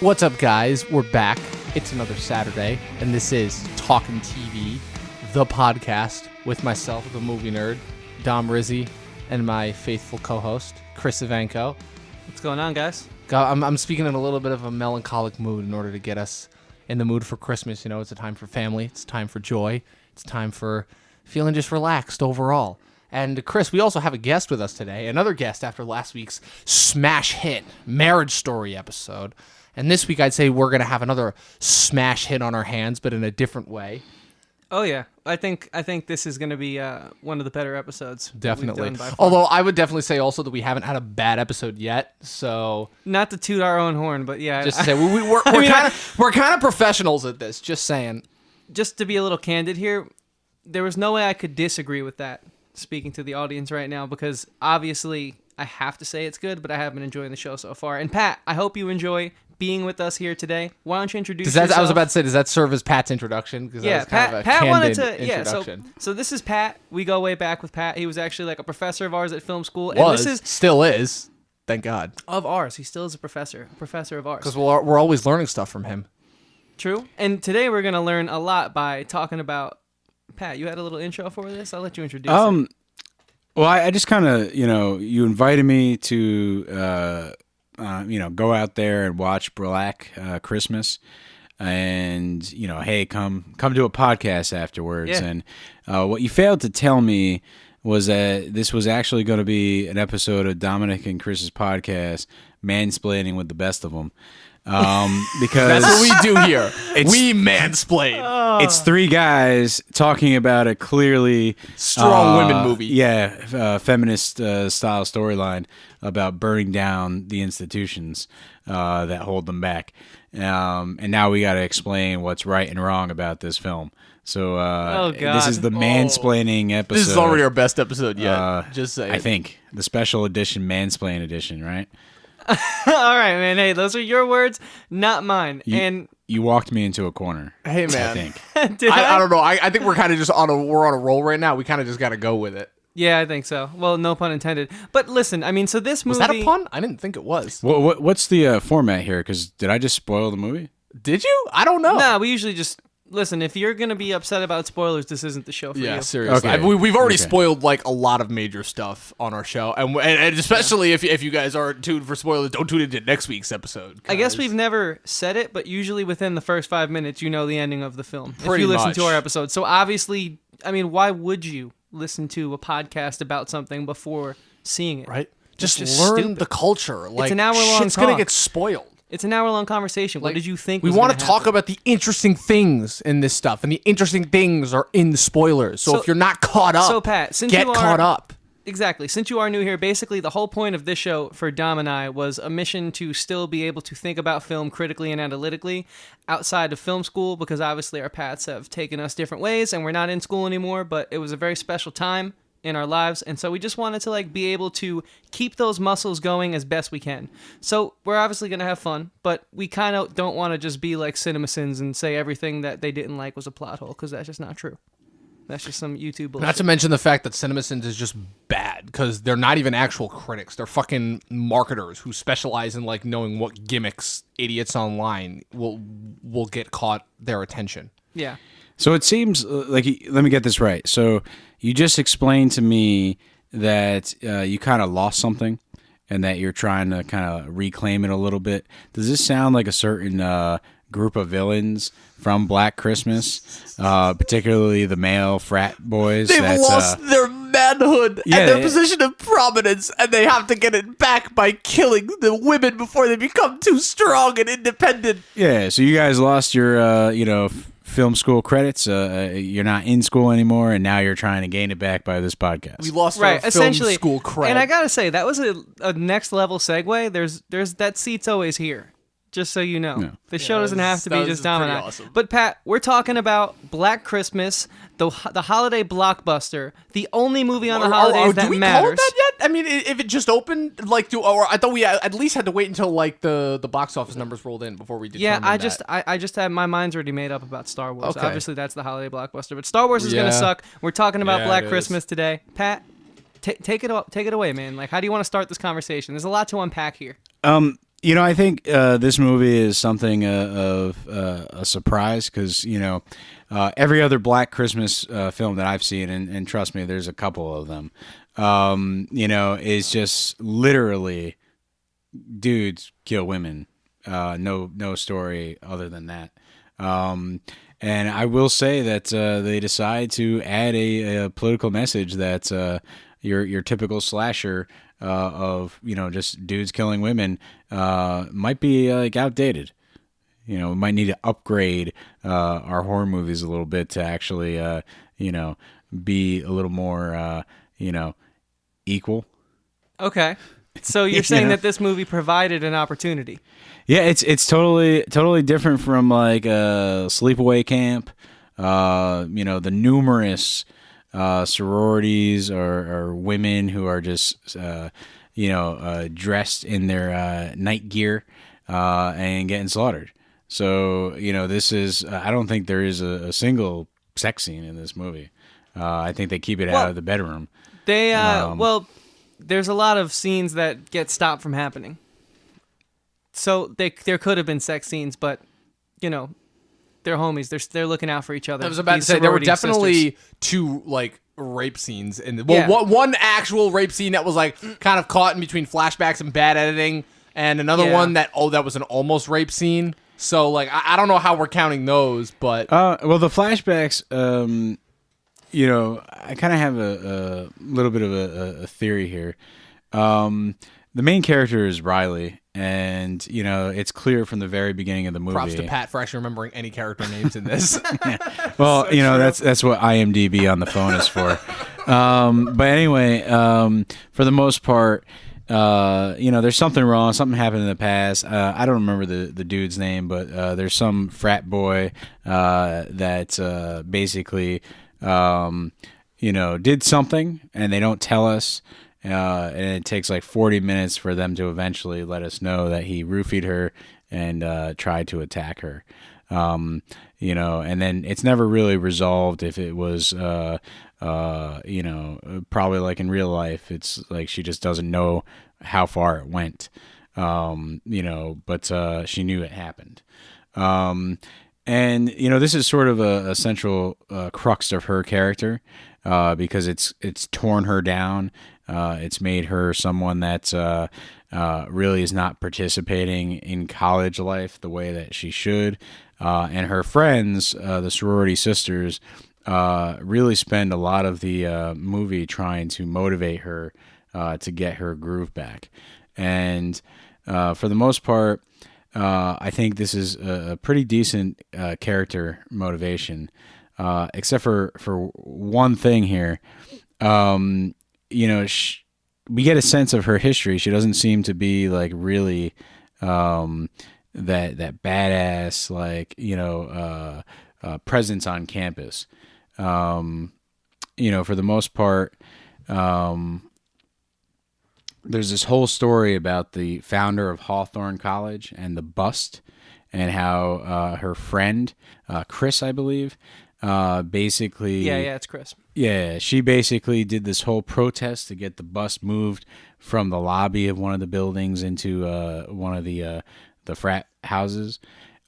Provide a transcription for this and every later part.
What's up, guys? We're back. It's another Saturday, and this is Talkin TV, the podcast, with myself, the movie nerd, Dom Rizzi, and my faithful co-host, Chris Evanko. What's going on, guys? I'm speaking in a little bit of a melancholic mood in order to get us in the mood for Christmas. You know, it's a time for family. It's time for joy. It's time for feeling just relaxed overall. And Chris, we also have a guest with us today, another guest after last week's smash hit Marriage Story episode. And this week, I'd say we're going to have another smash hit on our hands, but in a different way. Oh, yeah. I think this is going to be one of the better episodes. Definitely. Although I would definitely say also that we haven't had a bad episode yet. So not to toot our own horn, but yeah. Just to say, we're kind of professionals at this, just saying. Just to be a little candid here, there was no way I could disagree with that, speaking to the audience right now, because obviously I have to say it's good, but I have been enjoying the show so far. And Pat, I hope you enjoy being with us here today. Why don't you introduce yourself? I was about to say, does that serve as Pat's introduction? Yeah, Pat wanted to. Yeah, so this is Pat. We go way back with Pat. He was actually like a professor of ours at film school. Still is. Thank God. Of ours. He still is a professor of ours. Because we're always learning stuff from him. True. And today we're going to learn a lot by talking about... Pat, you had a little intro for this? I'll let you introduce it. Well, I just kind of, you invited me to, go out there and watch Black Christmas, and hey, come to a podcast afterwards. Yeah. And what you failed to tell me was that this was actually going to be an episode of Dominic and Chris's podcast, Mansplaining with the Best of Them. Because that's what we do here. We mansplain. It's three guys talking about a clearly strong women movie. Yeah, feminist style storyline about burning down the institutions that hold them back. And now we got to explain what's right and wrong about this film. So this is the mansplaining episode. This is already our best episode yet. Just saying. I think the special edition, Mansplain edition, right? All right, man. Hey, those are your words, not mine. You walked me into a corner. Hey, man. I think. I don't know. I think we're kind of just on a roll right now. We kind of just got to go with it. Yeah, I think so. Well, no pun intended. But listen, I mean, so this movie... Was that a pun? I didn't think it was. What's the format here? Because did I just spoil the movie? Did you? I don't know. Nah, we usually just... Listen, if you're going to be upset about spoilers, this isn't the show for you. Yeah, seriously. Okay. We've already spoiled like a lot of major stuff on our show. And especially if you guys aren't tuned for spoilers, don't tune into next week's episode. I guess we've never said it, but usually within the first 5 minutes, you know the ending of the film. Pretty if you listen much. to our episode. So obviously, I mean, why would you listen to a podcast about something before seeing it? Right? Just learn stupid. The culture. Like, it's an hour-long shit's going to talk. get spoiled. It's an hour-long conversation. What did you think we was want to talk happen? about the interesting things in this stuff, and the interesting things are in the spoilers. So if you're not caught up, so Pat, get caught up. Exactly. Since you are new here, basically the whole point of this show for Dom and I was a mission to still be able to think about film critically and analytically outside of film school, because obviously our paths have taken us different ways, and we're not in school anymore, but it was a very special time in our lives, and so we just wanted to be able to keep those muscles going as best we can. So we're obviously going to have fun, but we kind of don't want to just be like CinemaSins and say everything that they didn't like was a plot hole, because that's just not true. That's just some YouTube bullshit. Not to mention the fact that CinemaSins is just bad, because they're not even actual critics. They're fucking marketers who specialize in knowing what gimmicks idiots online will get caught their attention. Yeah. So it seems like, let me get this right. So you just explained to me that you kind of lost something and that you're trying to kind of reclaim it a little bit. Does this sound like a certain group of villains from Black Christmas, particularly the male frat boys? They've lost their manhood and their position of prominence, and they have to get it back by killing the women before they become too strong and independent. Yeah, so you guys lost your, film school credits. You're not in school anymore, and now you're trying to gain it back by this podcast. We lost our film school credit. And I gotta say, that was a next level segue. There's that seat's always here. Just so you know. Yeah. The show doesn't have to be just Dom and I. Awesome. But Pat, we're talking about Black Christmas, the holiday blockbuster, the only movie on the holidays that do we matters. call it that yet? I mean, if it just opened, or I thought we at least had to wait until the box office numbers rolled in before we determined I just had my mind's already made up about Star Wars. Okay. Obviously, that's the holiday blockbuster, but Star Wars is gonna suck. We're talking about Black Christmas today. Pat, take it away, man. How do you want to start this conversation? There's a lot to unpack here. I think this movie is something of a surprise because, every other Black Christmas film that I've seen, and trust me, there's a couple of them, is just literally dudes kill women. No story other than that. And I will say that they decide to add a political message that your typical slasher of just dudes killing women might be like outdated. We might need to upgrade our horror movies a little bit to actually be a little more equal. Okay. So you're saying that this movie provided an opportunity. Yeah, it's totally different from like Sleepaway Camp. The numerous sororities or women who are just dressed in their night gear and getting slaughtered. So this is I don't think there is a single sex scene in this movie. I think they keep it out of the bedroom. They there's a lot of scenes that get stopped from happening. So there could have been sex scenes, but they're homies. They're looking out for each other. I was about to say there were definitely two like rape scenes in the one actual rape scene that was like kind of caught in between flashbacks and bad editing, and another one that was an almost rape scene. So like I don't know how we're counting those, but well the flashbacks, I kind of have a little bit of a theory here. The main character is Riley, and it's clear from the very beginning of the movie. Props to Pat for actually remembering any character names in this. Well, that's what IMDb on the phone is for. But anyway, for the most part, there's something wrong. Something happened in the past. I don't remember the dude's name, but there's some frat boy that basically did something, and they don't tell us. And it takes like 40 minutes for them to eventually let us know that he roofied her and tried to attack her. And then it's never really resolved if it was, probably like in real life, it's like she just doesn't know how far it went, but she knew it happened. And, this is sort of a central crux of her character because it's torn her down. It's made her someone that really is not participating in college life the way that she should. And her friends, the sorority sisters, really spend a lot of the movie trying to motivate her to get her groove back. And for the most part, I think this is a pretty decent character motivation, except for one thing here. We get a sense of her history. She doesn't seem to be like really that badass presence on campus. For the most part, there's this whole story about the founder of Hawthorne College and the bust, and how her friend Chris, I believe, basically it's Chris. Yeah, she basically did this whole protest to get the bus moved from the lobby of one of the buildings into one of the frat houses.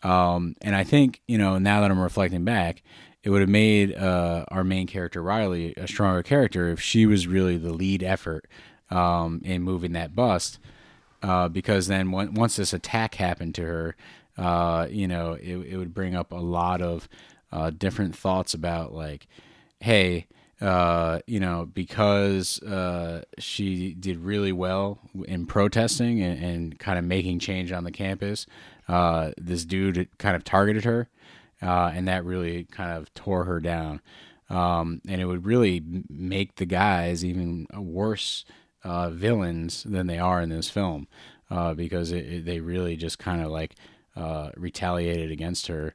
And I think, now that I'm reflecting back, it would have made our main character, Riley, a stronger character if she was really the lead effort in moving that bust. Because then once this attack happened to her, it would bring up a lot of different thoughts about like, hey, because she did really well in protesting and kind of making change on the campus, this dude kind of targeted her, and that really kind of tore her down. And it would really make the guys even worse villains than they are in this film, because they really just kind of like retaliated against her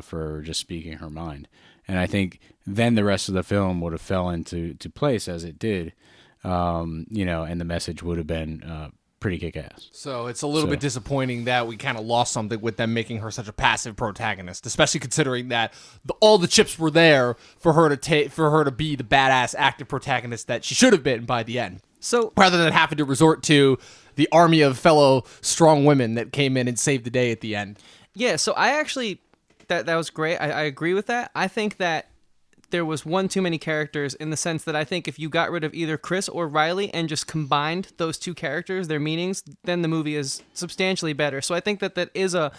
for just speaking her mind. And I think then the rest of the film would have fell into place as it did, and the message would have been pretty kick-ass. So it's a little bit disappointing that we kind of lost something with them making her such a passive protagonist, especially considering that all the chips were there for her to be the badass active protagonist that she should have been by the end. So rather than having to resort to the army of fellow strong women that came in and saved the day at the end. yeah, so I actually that was great. I agree with that. I think that there was one too many characters in the sense that I think if you got rid of either Chris or Riley and just combined those two characters, their meanings, then the movie is substantially better. So I think that is a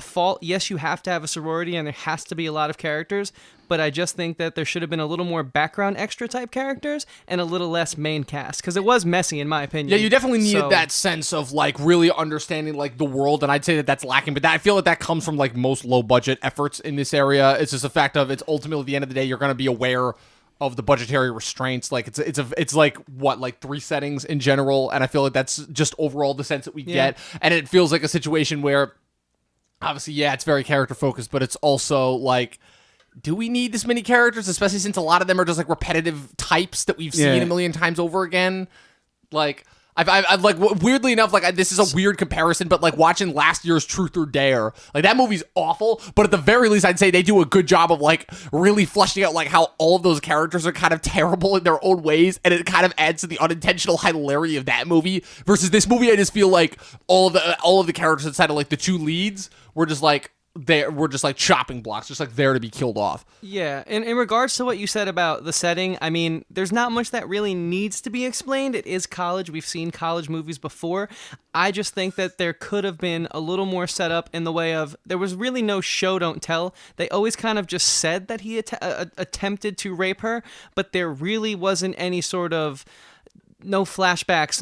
fault. Yes, you have to have a sorority and there has to be a lot of characters, but I just think that there should have been a little more background extra type characters and a little less main cast because it was messy in my opinion. Yeah, you definitely needed that sense of like really understanding like the world, and I'd say that that's lacking. But I feel that comes from like most low budget efforts in this area. It's just a fact of it's ultimately at the end of the day you're going to be aware of the budgetary restraints. Like it's like what, like 3 settings in general, and I feel like that's just overall the sense that we get, and it feels like a situation where obviously it's very character focused, but it's also like, do we need this many characters, especially since a lot of them are just like repetitive types that we've seen a million times over again? Like, I've like weirdly enough, like this is a weird comparison, but like watching last year's Truth or Dare, like that movie's awful, but at the very least, I'd say they do a good job of like really fleshing out like how all of those characters are kind of terrible in their own ways, and it kind of adds to the unintentional hilarity of that movie. Versus this movie, I just feel like all of the characters inside of like the 2 leads were just like. We're just like chopping blocks, just like there to be killed off. Yeah, and in regards to what you said about the setting, I mean, there's not much that really needs to be explained. It is college. We've seen college movies before. I just think that there could have been a little more set up in the way of there was really no show don't tell. They always kind of just said that he attempted to rape her, but there really wasn't any sort of no flashbacks,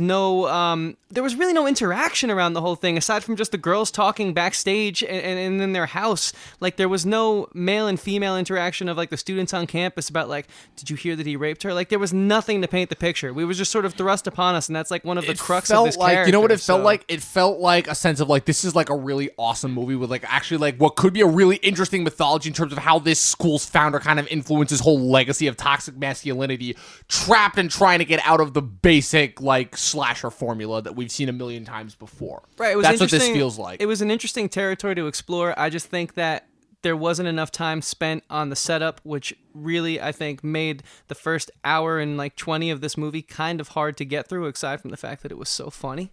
there was really no interaction around the whole thing aside from just the girls talking backstage and in their house. Like there was no male and female interaction of like the students on campus about like, did you hear that he raped her? Like there was nothing to paint the picture. We was just sort of thrust upon us, and that's like one of the crux of this character. You know what it felt like? It felt like a sense of like, this is like a really awesome movie with like actually like what could be a really interesting mythology in terms of how this school's founder kind of influences whole legacy of toxic masculinity, trapped and trying to get out of the basic like slasher formula that we've seen a million times before. Right. That's what this feels like. It was an interesting territory to explore. I just think that there wasn't enough time spent on the setup, which really, I think, made the first hour and like 20 of this movie kind of hard to get through, aside from the fact that it was so funny.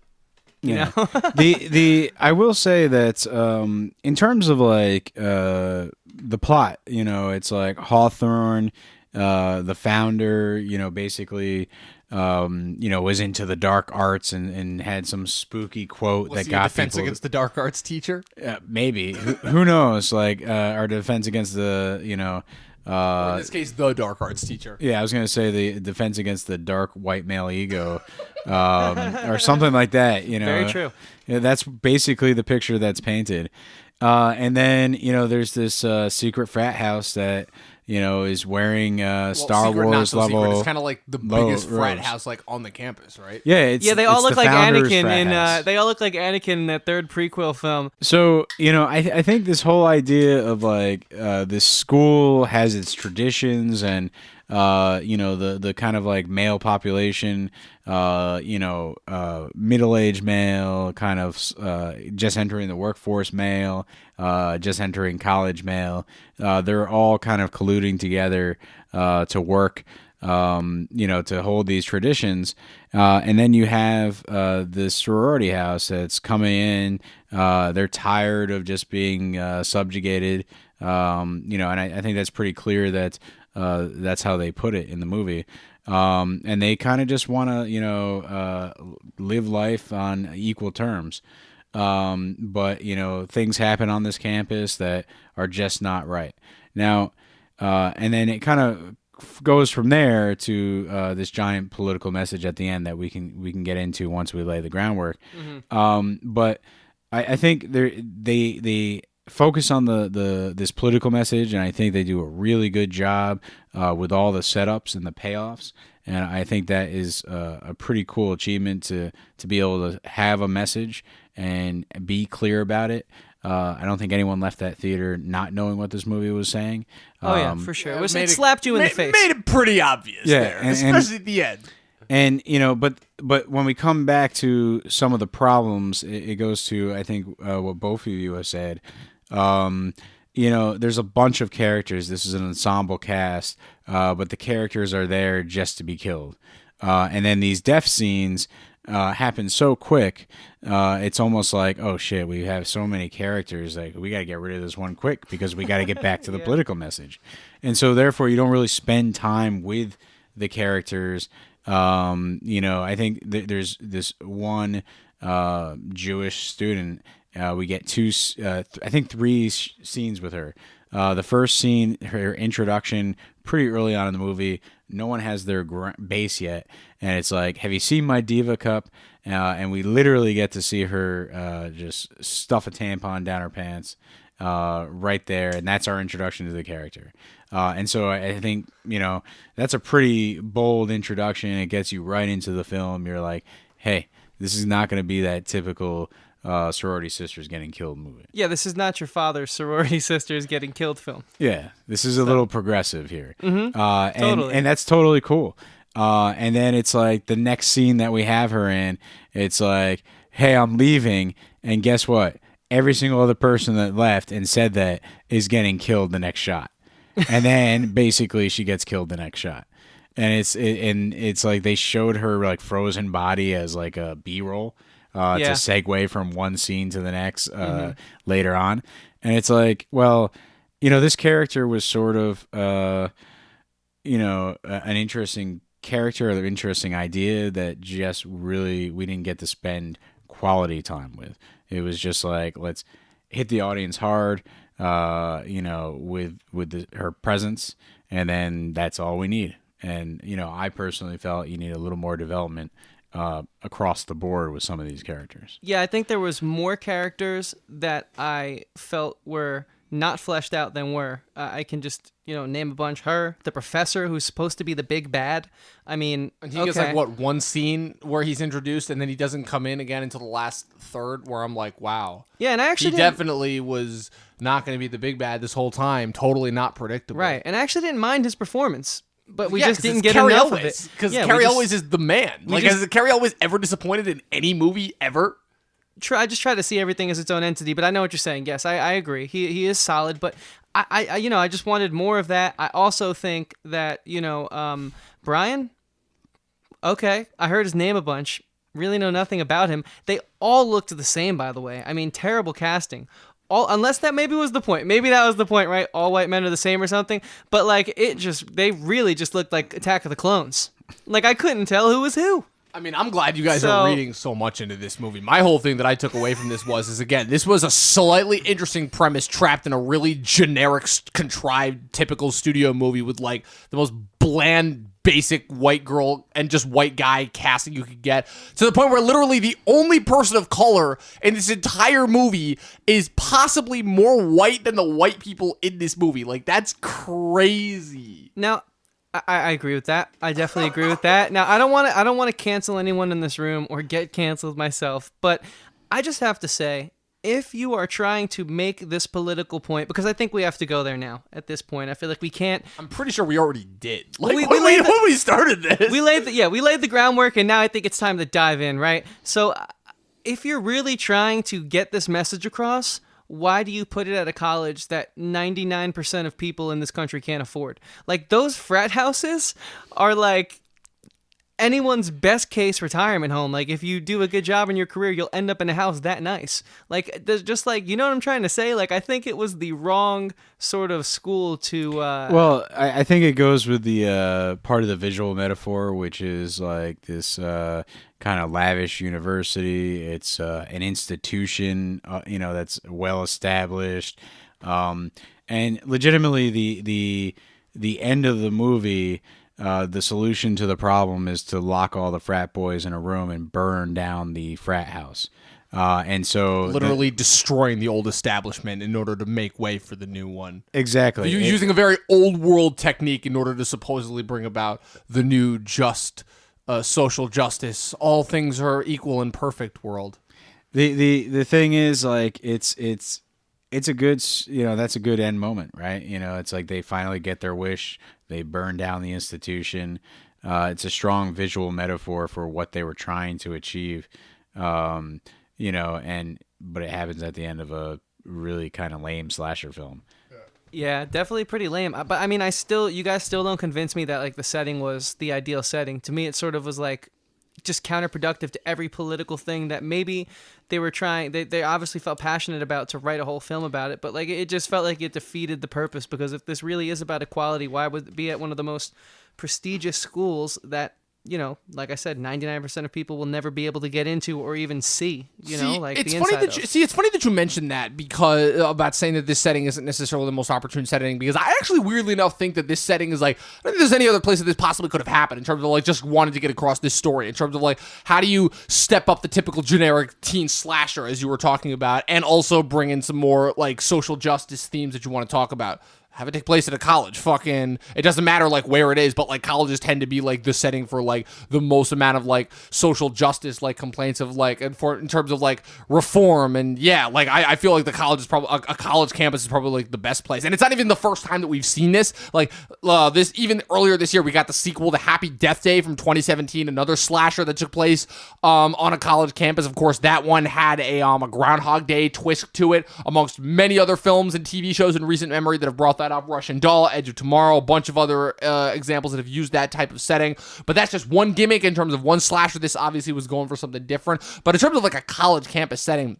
You know? I will say that in terms of like the plot, you know, it's like Hawthorne, the founder, you know, basically was into the dark arts and had some spooky quote that got defense people against the dark arts teacher. Maybe who knows? Like our defense against the or in this case, the dark arts teacher. Yeah, I was gonna say the defense against the dark white male ego, or something like that. You know, very true. That's basically the picture that's painted. And then there's this secret frat house that is wearing Star Wars level. Secret. It's kind of like the biggest frat house like on the campus, right? Yeah, they all look like Anakin they all look like Anakin in that third prequel film. So I think this whole idea of like this school has its traditions and the kind of like male population, middle-aged male, kind of just entering the workforce male, just entering college male. They're all kind of colluding together to work, to hold these traditions. And then you have this sorority house that's coming in. They're tired of just being subjugated, and I think that's pretty clear that that's how they put it in the movie. And they kind of just want to, live life on equal terms. But things happen on this campus that are just not right. Now, and then it kind of goes from there to this giant political message at the end that we can get into once we lay the groundwork. Mm-hmm. But I think they focus on this political message, and I think they do a really good job with all the setups and the payoffs. And I think that is a pretty cool achievement to be able to have a message and be clear about it. I don't think anyone left that theater not knowing what this movie was saying. Oh yeah, for sure. It slapped you in the face. Made it pretty obvious there, especially at the end. And but when we come back to some of the problems, it goes to I think what both of you have said. There's a bunch of characters. This is an ensemble cast, but the characters are there just to be killed. and then these death scenes happen so quick. It's almost like, oh shit, we have so many characters, like we got to get rid of this one quick because we got to get back to the political message, and so therefore you don't really spend time with the characters. I think there's this one Jewish student. We get three scenes with her. The first scene, her introduction, pretty early on in the movie. No one has their base yet, and it's like, have you seen my diva cup? And we literally get to see her just stuff a tampon down her pants right there, and that's our introduction to the character. And so I think, that's a pretty bold introduction. It gets you right into the film. You're like, hey, this is not going to be that typical sorority sisters getting killed movie. Yeah, this is not your father's sorority sisters getting killed film. Yeah, this is a little progressive here. Totally. And that's totally cool. And then it's like the next scene that we have her in, it's like, hey, I'm leaving, and guess what? Every single other person that left and said that is getting killed the next shot. And then basically she gets killed the next shot. And it's like they showed her like frozen body as like a B-roll to segue from one scene to the next later on. And it's like, well, this character was sort of an interesting character or an interesting idea that just really we didn't get to spend quality time with. It was just like, let's hit the audience hard, with her presence, and then that's all we need. And I personally felt you need a little more development across the board with some of these characters. Yeah, I think there was more characters that I felt were not fleshed out than were. I can just name a bunch. Her, the professor, who's supposed to be the big bad. I mean, and he gets like one scene where he's introduced, and then he doesn't come in again until the last third. Where I'm like, wow. Yeah, and I actually definitely was not going to be the big bad this whole time. Totally not predictable. Right, and I actually didn't mind his performance. But we just didn't get Carrie enough Elwes, of it. Because Carrie Elwes is the man. Has Carrie Elwes ever disappointed in any movie ever? I just try to see everything as its own entity, but I know what you're saying. Yes, I agree. He is solid, but I just wanted more of that. I also think that, Brian, okay, I heard his name a bunch. Really know nothing about him. They all looked the same, by the way. I mean, terrible casting. Unless that maybe was the point. Maybe that was the point, right? All white men are the same or something. But they really just looked like Attack of the Clones. Like, I couldn't tell who was who. I mean, I'm glad you guys are reading so much into this movie. My whole thing that I took away from this this was a slightly interesting premise trapped in a really generic, contrived, typical studio movie with like the most bland, basic white girl and just white guy casting you could get, to the point where literally the only person of color in this entire movie is possibly more white than the white people in this movie. Like, that's crazy. Now, I agree with that. I definitely agree with that. Now, I don't want to cancel anyone in this room or get canceled myself, but I just have to say, if you are trying to make this political point, because I think we have to go there now at this point. I feel like we can't. I'm pretty sure we already did. Like, when we started this. We laid the groundwork, and now I think it's time to dive in, right? So if you're really trying to get this message across, why do you put it at a college that 99% of people in this country can't afford? Like, those frat houses are like anyone's best case retirement home. Like, if you do a good job in your career, you'll end up in a house that nice. Like, there's just like, you know what I'm trying to say? Like, I think it was the wrong sort of school to... Well, I think it goes with the part of the visual metaphor, which is like this kind of lavish university. It's an institution, that's well established. And legitimately, the end of the movie... the solution to the problem is to lock all the frat boys in a room and burn down the frat house. And so... Literally destroying the old establishment in order to make way for the new one. Exactly. Using a very old world technique in order to supposedly bring about the new just social justice. All things are equal and perfect world. The thing is, like, it's a good, that's a good end moment, right? It's like they finally get their wish. They burn down the institution. It's a strong visual metaphor for what they were trying to achieve, but it happens at the end of a really kind of lame slasher film. Yeah, definitely pretty lame. But I mean, you guys still don't convince me that like the setting was the ideal setting. To me, it sort of was like just counterproductive to every political thing that maybe they were trying. They obviously felt passionate about to write a whole film about it, but like it just felt like it defeated the purpose. Because if this really is about equality, why would it be at one of the most prestigious schools that, you know, like I said, 99% of people will never be able to get into or even see, like it's the funny inside that of. it's funny that you mentioned that, because about saying that this setting isn't necessarily the most opportune setting, because I actually weirdly enough think that this setting is like, I don't think there's any other place that this possibly could have happened in terms of like just wanting to get across this story, in terms of like how do you step up the typical generic teen slasher as you were talking about, and also bring in some more like social justice themes that you want to talk about. Have it take place at a college. Fucking, it doesn't matter like where it is, but like colleges tend to be like the setting for like the most amount of like social justice like complaints of like, and for in terms of like reform. And yeah, like I feel like the college is probably a college campus is probably like the best place. And it's not even the first time that we've seen this. Like this, even earlier this year, we got the sequel to Happy Death Day from 2017, another slasher that took place on a college campus. Of course, that one had a Groundhog Day twist to it, amongst many other films and TV shows in recent memory that have brought that up. Russian Doll, Edge of Tomorrow, a bunch of other examples that have used that type of setting. But that's just one gimmick in terms of one slasher. This obviously was going for something different. But in terms of like a college campus setting,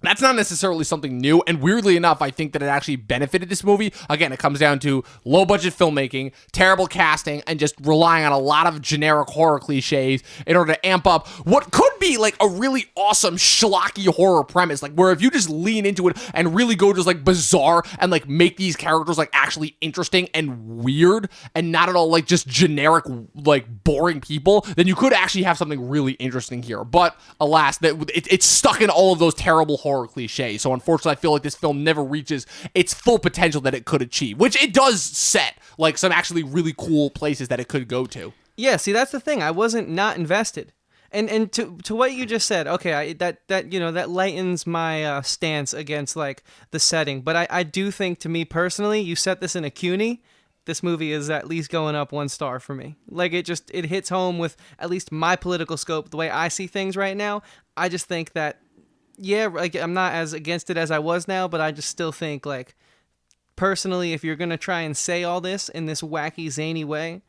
that's not necessarily something new, and weirdly enough, I think that it actually benefited this movie. Again, it comes down to low-budget filmmaking, terrible casting, and just relying on a lot of generic horror cliches in order to amp up what could be like a really awesome schlocky horror premise, like where if you just lean into it and really go just like bizarre and like make these characters like actually interesting and weird and not at all like just generic like boring people, then you could actually have something really interesting here. But alas, that it's stuck in all of those terrible horror cliche. So unfortunately, I feel like this film never reaches its full potential that it could achieve, which it does set like some actually really cool places that it could go to. Yeah, see, that's the thing. I wasn't not invested. And to what you just said, okay, that lightens my stance against like the setting. But I do think, to me personally, you set this in a CUNY, this movie is at least going up 1 star for me. Like it hits home with at least my political scope, the way I see things right now. I just think that, yeah, like I'm not as against it as I was now, but I just still think, like, personally, if you're gonna try and say all this in this wacky, zany way,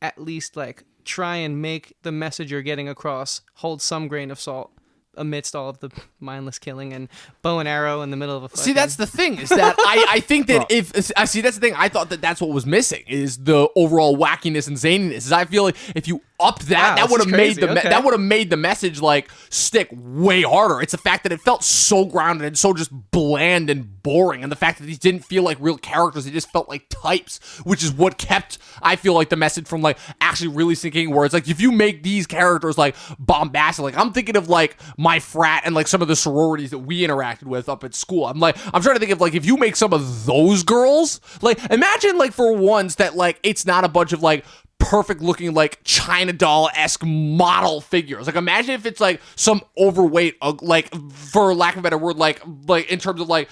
at least like try and make the message you're getting across hold some grain of salt amidst all of the mindless killing and bow and arrow in the middle of a fight. See, that's the thing, is that I think that that's the thing, I thought that that's what was missing, is the overall wackiness and zaniness. Is I feel like if you upped that, that would have made that would have made the message like stick way harder. It's the fact that it felt so grounded and so just bland and boring, and the fact that these didn't feel like real characters, they just felt like types, which is what kept, I feel like, the message from like actually really sinking. Where it's like, if you make these characters like bombastic, like I'm thinking of like my frat and like some of the sororities that we interacted with up at school. I'm trying to think of like, if you make some of those girls, like imagine like for once that like it's not a bunch of like perfect looking like China doll-esque model figures. Like imagine if it's like some overweight, like for lack of a better word, like in terms of like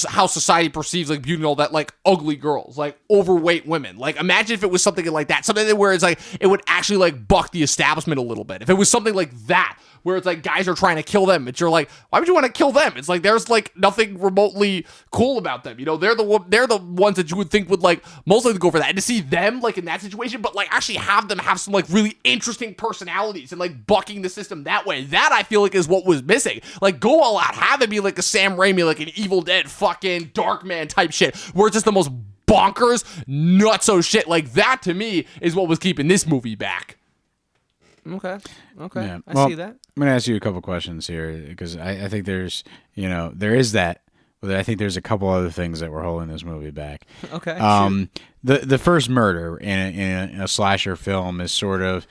how society perceives like beauty and all that, like ugly girls, like overweight women. Like imagine if it was something like that, something where it's like it would actually like buck the establishment a little bit. If it was something like that, where it's like guys are trying to kill them, but you're like, why would you want to kill them? It's like there's like nothing remotely cool about them. You know, they're the ones that you would think would like mostly go for that. And to see them like in that situation, but like actually have them have some like really interesting personalities and like bucking the system that way, that I feel like is what was missing. Like go all out, have it be like a Sam Raimi, like an Evil Dead fucking Darkman type shit, where it's just the most bonkers, nutso shit. Like that to me is what was keeping this movie back. Okay. Yeah. I see that. I'm going to ask you a couple questions here, because I think there's, there is that, but I think there's a couple other things that were holding this movie back. Okay. The first murder in a slasher film is sort of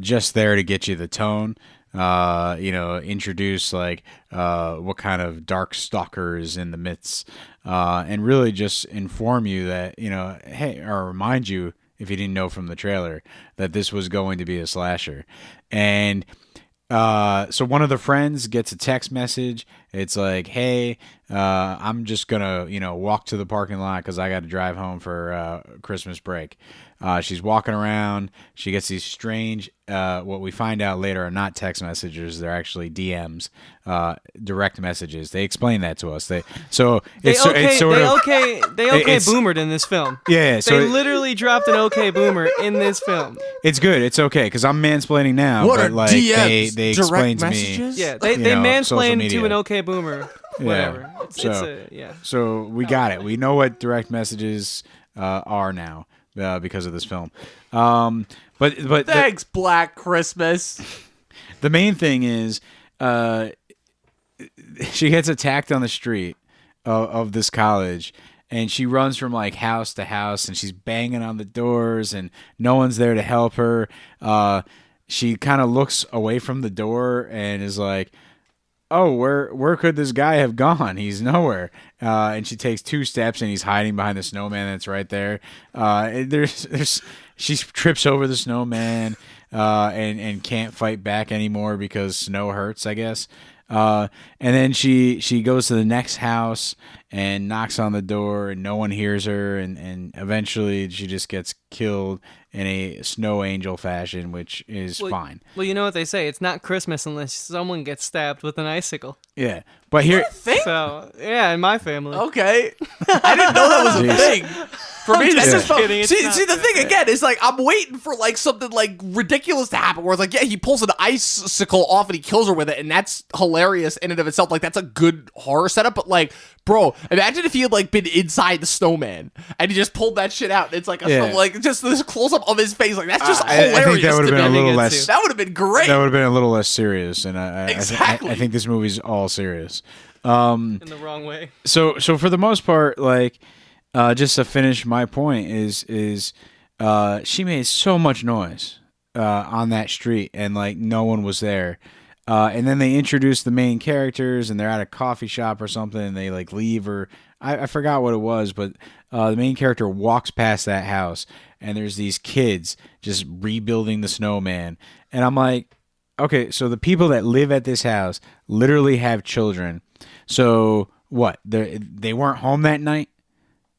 just there to get you the tone. Introduce like what kind of dark stalker is in the midst, and really just inform you that, hey, or remind you, if you didn't know from the trailer, that this was going to be a slasher. And so one of the friends gets a text message It's like, hey, I'm just gonna walk to the parking lot because I got to drive home for Christmas break. She's walking around. She gets these strange, what we find out later are not text messages. They're actually DMs, direct messages. They explain that to us. They boomered in this film. Yeah. So they literally dropped an okay boomer in this film. It's good. It's okay because I'm mansplaining now. What but are like DMs? they Direct explain to messages? me. Yeah, they mansplained to an okay boomer. Whatever. So we got it. We know what direct messages are now. Because of this film, but thanks, Black Christmas. The main thing is, she gets attacked on the street of this college, and she runs from like house to house, and she's banging on the doors, and no one's there to help her. She kind of looks away from the door and is like, oh, where could this guy have gone? He's nowhere. And she takes 2 steps and he's hiding behind the snowman that's right there. She trips over the snowman and can't fight back anymore because snow hurts, I guess. And then she goes to the next house and knocks on the door and no one hears her, and eventually she just gets killed in a snow angel fashion, which is fine. Well, you know what they say, it's not Christmas unless someone gets stabbed with an icicle. Yeah, but here, so yeah, in my family. Okay, I didn't know that was a thing. For me, that's just kidding. See, the thing again is like I'm waiting for like something like ridiculous to happen, where it's like, yeah, he pulls an icicle off and he kills her with it, and that's hilarious in and of itself. Like that's a good horror setup. But like, bro, imagine if he had like been inside the snowman and he just pulled that shit out. And it's like like just this close up of his face. Like that's just hilarious. I think that would have been a little less. That would have been great. That would have been a little less serious, and exactly. I think this movie's all serious. In the wrong way. So for the most part, like. Just to finish my point is she made so much noise on that street, and like no one was there. And then they introduced the main characters, and they're at a coffee shop or something, and they like leave, or I forgot what it was, but the main character walks past that house, and there's these kids just rebuilding the snowman, and I'm like, okay, so the people that live at this house literally have children. So what? They weren't home that night.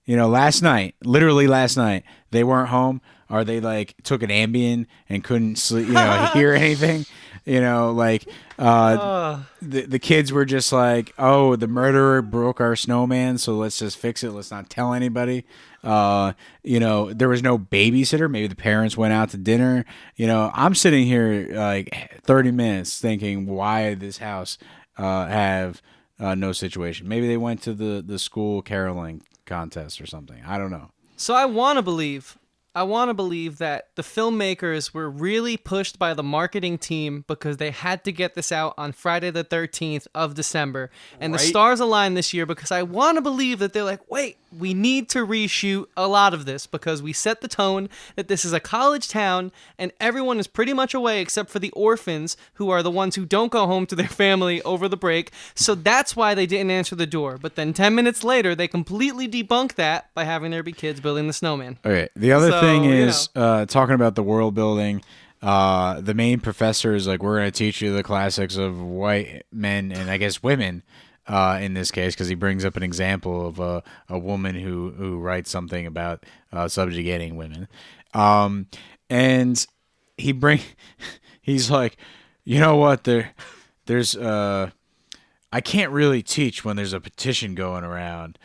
Literally last night, they weren't home, or they like took an Ambien and couldn't sleep, hear anything. The kids were just like, oh, the murderer broke our snowman, so let's just fix it. Let's not tell anybody. There was no babysitter. Maybe the parents went out to dinner. I'm sitting here like 30 minutes thinking, why this house have no situation? Maybe they went to the school caroling contest or something. I don't know. So I want to believe that the filmmakers were really pushed by the marketing team because they had to get this out on Friday the 13th of December. And the stars aligned this year because I want to believe that they're like, wait, we need to reshoot a lot of this because we set the tone that this is a college town and everyone is pretty much away except for the orphans, who are the ones who don't go home to their family over the break. So that's why they didn't answer the door. But then 10 minutes later, they completely debunk that by having there be kids building the snowman. Okay. The other thing is talking about the world building. The main professor is like, we're going to teach you the classics of white men and I guess women. In this case, because he brings up an example of a woman who writes something about subjugating women, and he's like, you know what? There's I can't really teach when there's a petition going around.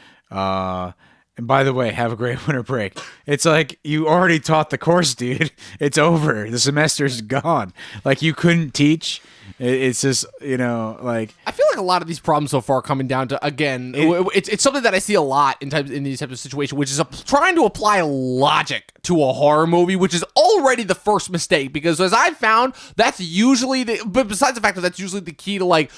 And by the way, have a great winter break. It's like, you already taught the course, dude. It's over. The semester's gone. Like, you couldn't teach. It's just, like... I feel like a lot of these problems so far are coming down to, again, it's something that I see a lot in these types of situations, which is trying to apply logic to a horror movie, which is already the first mistake. Because as I've found, that's usually... But besides the fact that that's usually the key to, like,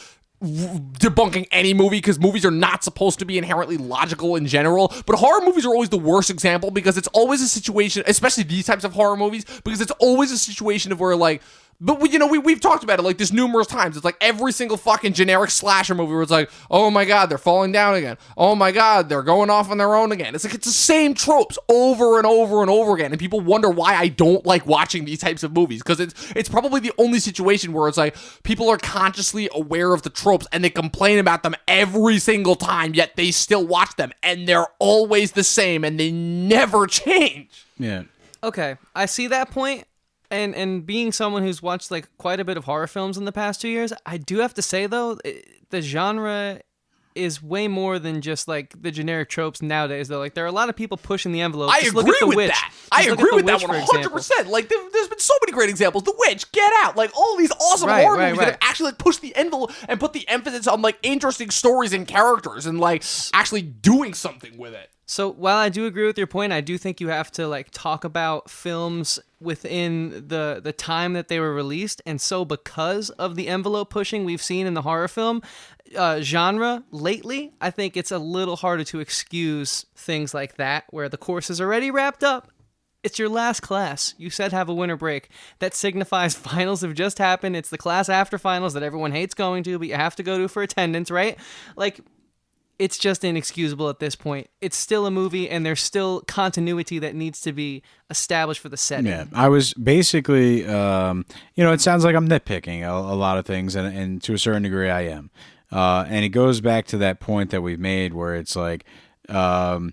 debunking any movie, because movies are not supposed to be inherently logical in general, but horror movies are always the worst example, because it's always a situation, especially these types of horror movies, because it's always a situation of where, like, But we've talked about it like this numerous times. It's like every single fucking generic slasher movie where it's like, oh my god, they're falling down again. Oh my god, they're going off on their own again. It's like it's the same tropes over and over and over again. And people wonder why I don't like watching these types of movies, because it's probably the only situation where it's like people are consciously aware of the tropes and they complain about them every single time, yet they still watch them and they're always the same and they never change. Yeah. Okay, I see that point. And being someone who's watched like quite a bit of horror films in the past 2 years, I do have to say though, the genre is way more than just like the generic tropes nowadays though. Like there are a lot of people pushing the envelope. I agree with that. I agree with that 100%. Like there's been so many great examples. The Witch, Get Out, like all these awesome horror movies that have actually like pushed the envelope and put the emphasis on like interesting stories and characters and like actually doing something with it. So while I do agree with your point, I do think you have to like talk about films within the time that they were released. And so because of the envelope pushing we've seen in the horror film genre lately, I think it's a little harder to excuse things like that where the course is already wrapped up. It's your last class. You said have a winter break. That signifies finals have just happened. It's the class after finals that everyone hates going to, but you have to go to for attendance, right? Like, it's just inexcusable at this point. It's still a movie, and there's still continuity that needs to be established for the setting. Yeah, I was basically, it sounds like I'm nitpicking a lot of things, and to a certain degree I am. And it goes back to that point that we've made where it's like the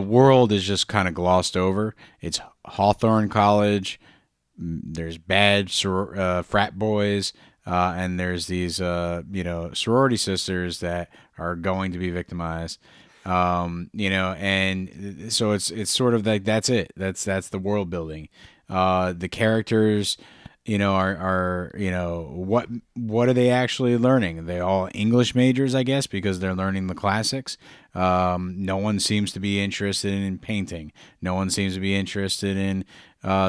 world is just kind of glossed over. It's Hawthorne College. There's bad frat boys. And there's these, sorority sisters that are going to be victimized, and so it's sort of like that's it. That's the world building. The characters, are what are they actually learning? Are they all English majors, I guess, because they're learning the classics. No one seems to be interested in painting. No one seems to be interested in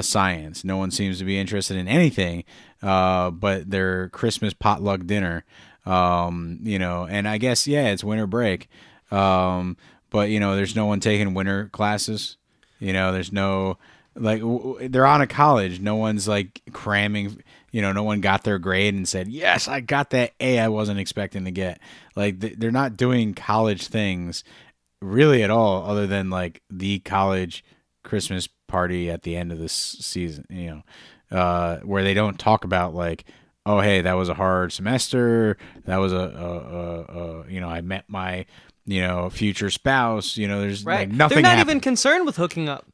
science. No one seems to be interested in anything but their Christmas potluck dinner. And I guess, it's winter break. But, there's no one taking winter classes. There's no, like, they're on a college. No one's, like, cramming. No one got their grade and said, yes, I got that A I wasn't expecting to get. Like, they're not doing college things really at all other than, like, the college Christmas party at the end of this season, where they don't talk about, like, oh, hey, that was a hard semester. That was I met my, future spouse. There's like nothing. They're not happened. Even concerned with hooking up.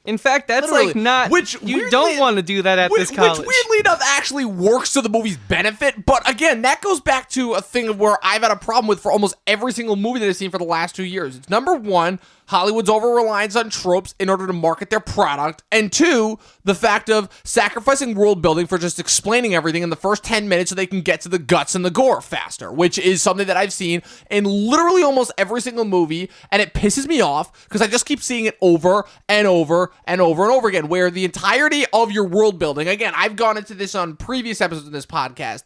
In fact, that's Literally, like not. Which you weirdly, don't want to do that at this college. Which weirdly enough actually works to the movie's benefit. But again, that goes back to a thing where I've had a problem with for almost every single movie that I've seen for the last 2 years. It's number one, Hollywood's over-reliance on tropes in order to market their product. And two, the fact of sacrificing world building for just explaining everything in the first 10 minutes so they can get to the guts and the gore faster, which is something that I've seen in literally almost every single movie. And it pisses me off because I just keep seeing it over and over and over and over again, where the entirety of your world building, again, I've gone into this on previous episodes of this podcast,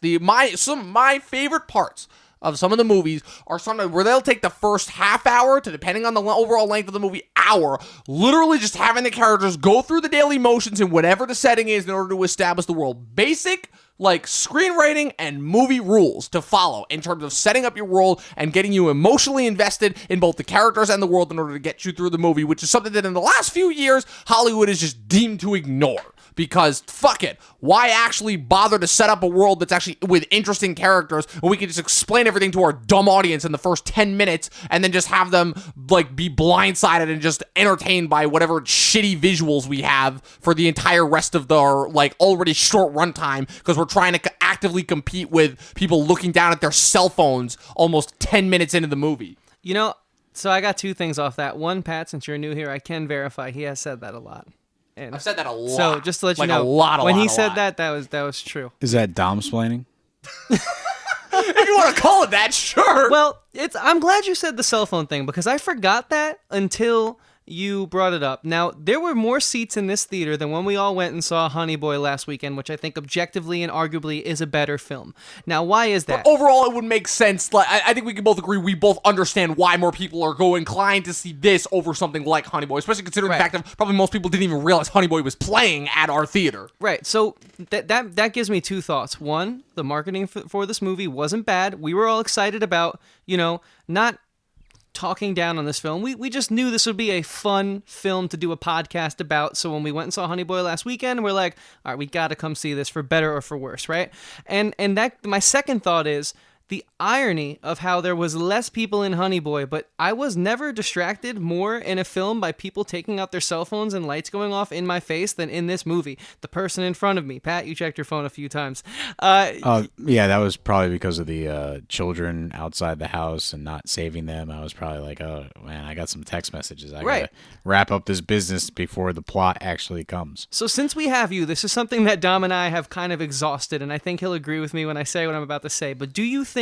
some of my favorite parts of some of the movies are sometimes where they'll take the first half hour to, depending on the overall length of the movie, hour, literally just having the characters go through the daily motions in whatever the setting is in order to establish the world. Basic, like, screenwriting and movie rules to follow in terms of setting up your world and getting you emotionally invested in both the characters and the world in order to get you through the movie, which is something that in the last few years, Hollywood is just deemed to ignore. Because, fuck it, why actually bother to set up a world that's actually with interesting characters when we can just explain everything to our dumb audience in the first 10 minutes and then just have them, like, be blindsided and just entertained by whatever shitty visuals we have for the entire rest of the, like, already short runtime, because we're trying to actively compete with people looking down at their cell phones almost 10 minutes into the movie. So I got two things off that. One, Pat, since you're new here, I can verify he has said that a lot. And I've said that a lot. So just to let you know, when he said that was true. Is that Dom-splaining? If you want to call it that, sure. Well, I'm glad you said the cell phone thing, because I forgot that until you brought it up. Now, there were more seats in this theater than when we all went and saw Honey Boy last weekend, which I think objectively and arguably is a better film. Now, why is that? But overall, it would make sense. Like, I think we can both agree. We both understand why more people are inclined to see this over something like Honey Boy, especially considering the fact that probably most people didn't even realize Honey Boy was playing at our theater. Right. So that gives me two thoughts. One, the marketing for this movie wasn't bad. We were all excited about, not talking down on this film. We just knew this would be a fun film to do a podcast about. So when we went and saw Honey Boy last weekend, we're like, all right, we got to come see this for better or for worse, right? And that my second thought is the irony of how there was less people in Honey Boy, but I was never distracted more in a film by people taking out their cell phones and lights going off in my face than in this movie. The person in front of me, Pat, you checked your phone a few times. Yeah, that was probably because of the children outside the house and not saving them. I was probably like, oh man, I got some text messages. I gotta wrap up this business before the plot actually comes. So since we have you, this is something that Dom and I have kind of exhausted, and I think he'll agree with me when I say what I'm about to say. But do you think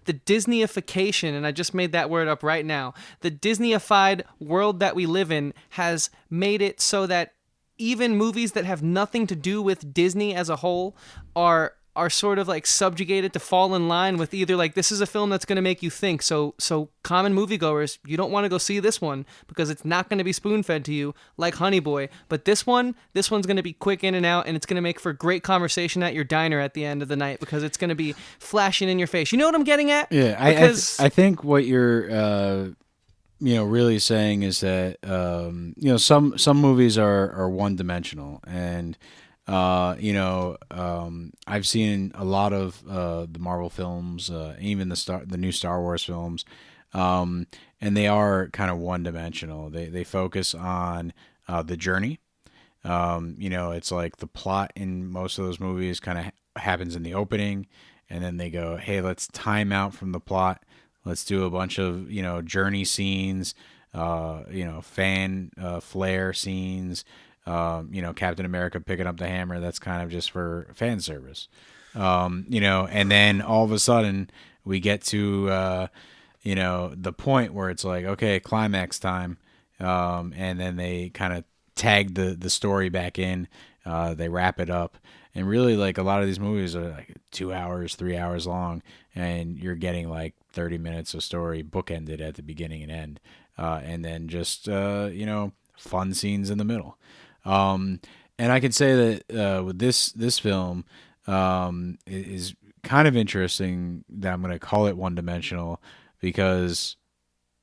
the Disneyification, and I just made that word up right now, the Disneyified world that we live in has made it so that even movies that have nothing to do with Disney as a whole are sort of like subjugated to fall in line with either like, this is a film that's going to make you think. So common moviegoers, you don't want to go see this one because it's not going to be spoon-fed to you like Honey Boy. But this one's going to be quick in and out, and it's going to make for great conversation at your diner at the end of the night because it's going to be flashing in your face. You know what I'm getting at? Yeah, I think what you're really saying is that some movies are one-dimensional, and I've seen a lot of the Marvel films, even the new Star Wars films, and they are kind of one-dimensional. They focus on the journey. It's like the plot in most of those movies kind of happens in the opening, and then they go, hey, let's time out from the plot. Let's do a bunch of journey scenes, fan flare scenes. Captain America picking up the hammer, that's kind of just for fan service. And then all of a sudden we get to, the point where it's like, okay, climax time. And then they kind of tag the story back in, they wrap it up. And really, like, a lot of these movies are like 2 hours, 3 hours long, and you're getting like 30 minutes of story bookended at the beginning and end. And then just, fun scenes in the middle. And I can say that with this film is kind of interesting that I'm going to call it one-dimensional because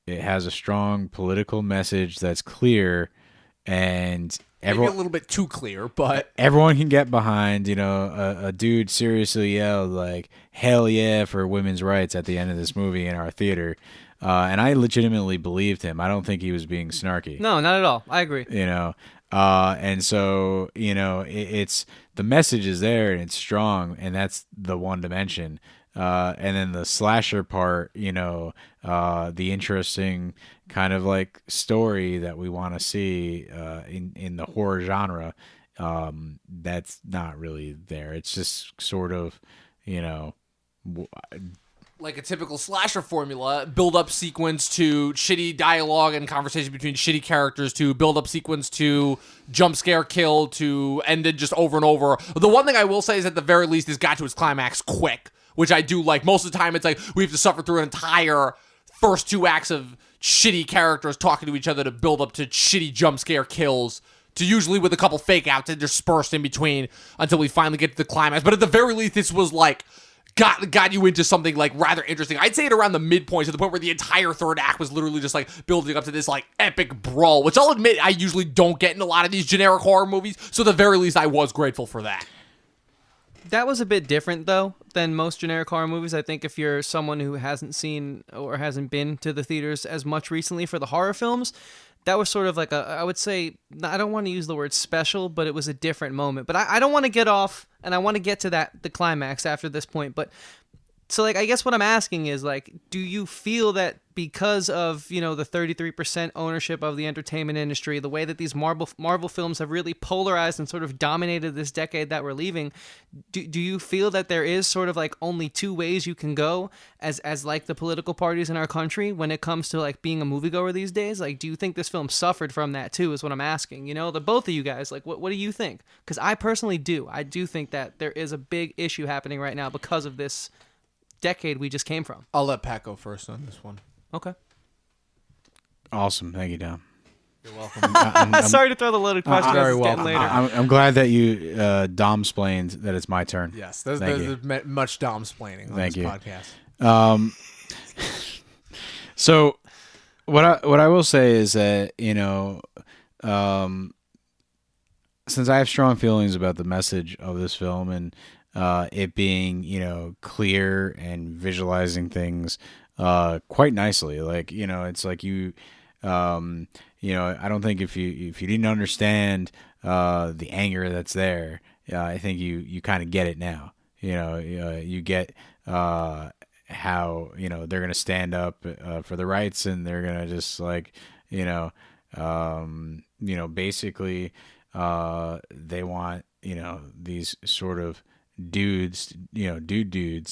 it has a strong political message that's clear, and maybe a little bit too clear, but everyone can get behind. A dude seriously yelled like "Hell yeah" for women's rights at the end of this movie in our theater. And I legitimately believed him. I don't think he was being snarky. No, not at all. I agree. And so, it's the message is there and it's strong, and that's the one dimension. And then the slasher part, the interesting kind of like story that we want to see in the horror genre, that's not really there. It's just sort of, like a typical slasher formula, build-up sequence to shitty dialogue and conversation between shitty characters to build-up sequence to jump scare kill to ended just over and over. The one thing I will say is at the very least, this got to its climax quick, which I do like. Most of the time, it's like we have to suffer through an entire first 2 acts of shitty characters talking to each other to build up to shitty jump scare kills, to usually with a couple fake outs interspersed in between until we finally get to the climax. But at the very least, this was like got you into something like rather interesting. I'd say it around the midpoint, to the point where the entire third act was literally just like building up to this like epic brawl, which I'll admit I usually don't get in a lot of these generic horror movies. So at the very least, I was grateful for that. That was a bit different, though, than most generic horror movies. I think if you're someone who hasn't seen or hasn't been to the theaters as much recently for the horror films, that was sort of like I would say, I don't want to use the word special, but it was a different moment. But I don't want to get off, and I want to get to the climax after this point. But so, like, I guess what I'm asking is, like, do you feel that because of, the 33% ownership of the entertainment industry, the way that these Marvel films have really polarized and sort of dominated this decade that we're leaving, do you feel that there is sort of like only two ways you can go as like the political parties in our country when it comes to like being a moviegoer these days? Like, do you think this film suffered from that too, is what I'm asking? The both of you guys, like, what do you think? Because I personally do. I do think that there is a big issue happening right now because of this decade we just came from. I'll let Pat go first on this one. Okay. Awesome. Thank you, Dom. You're welcome. Sorry to throw the loaded question. very It's getting welcome. later. I'm glad that you Dom-splained that it's my turn. Yes, Thank there's much Dom-splaining on Thank this you. podcast. So what I will say is that, since I have strong feelings about the message of this film and it being, clear and visualizing things quite nicely, like, it's like I don't think if you didn't understand the anger that's there, I think you kind of get it now. You get how they're gonna stand up for the rights, and they're gonna just like basically they want these sort of dudes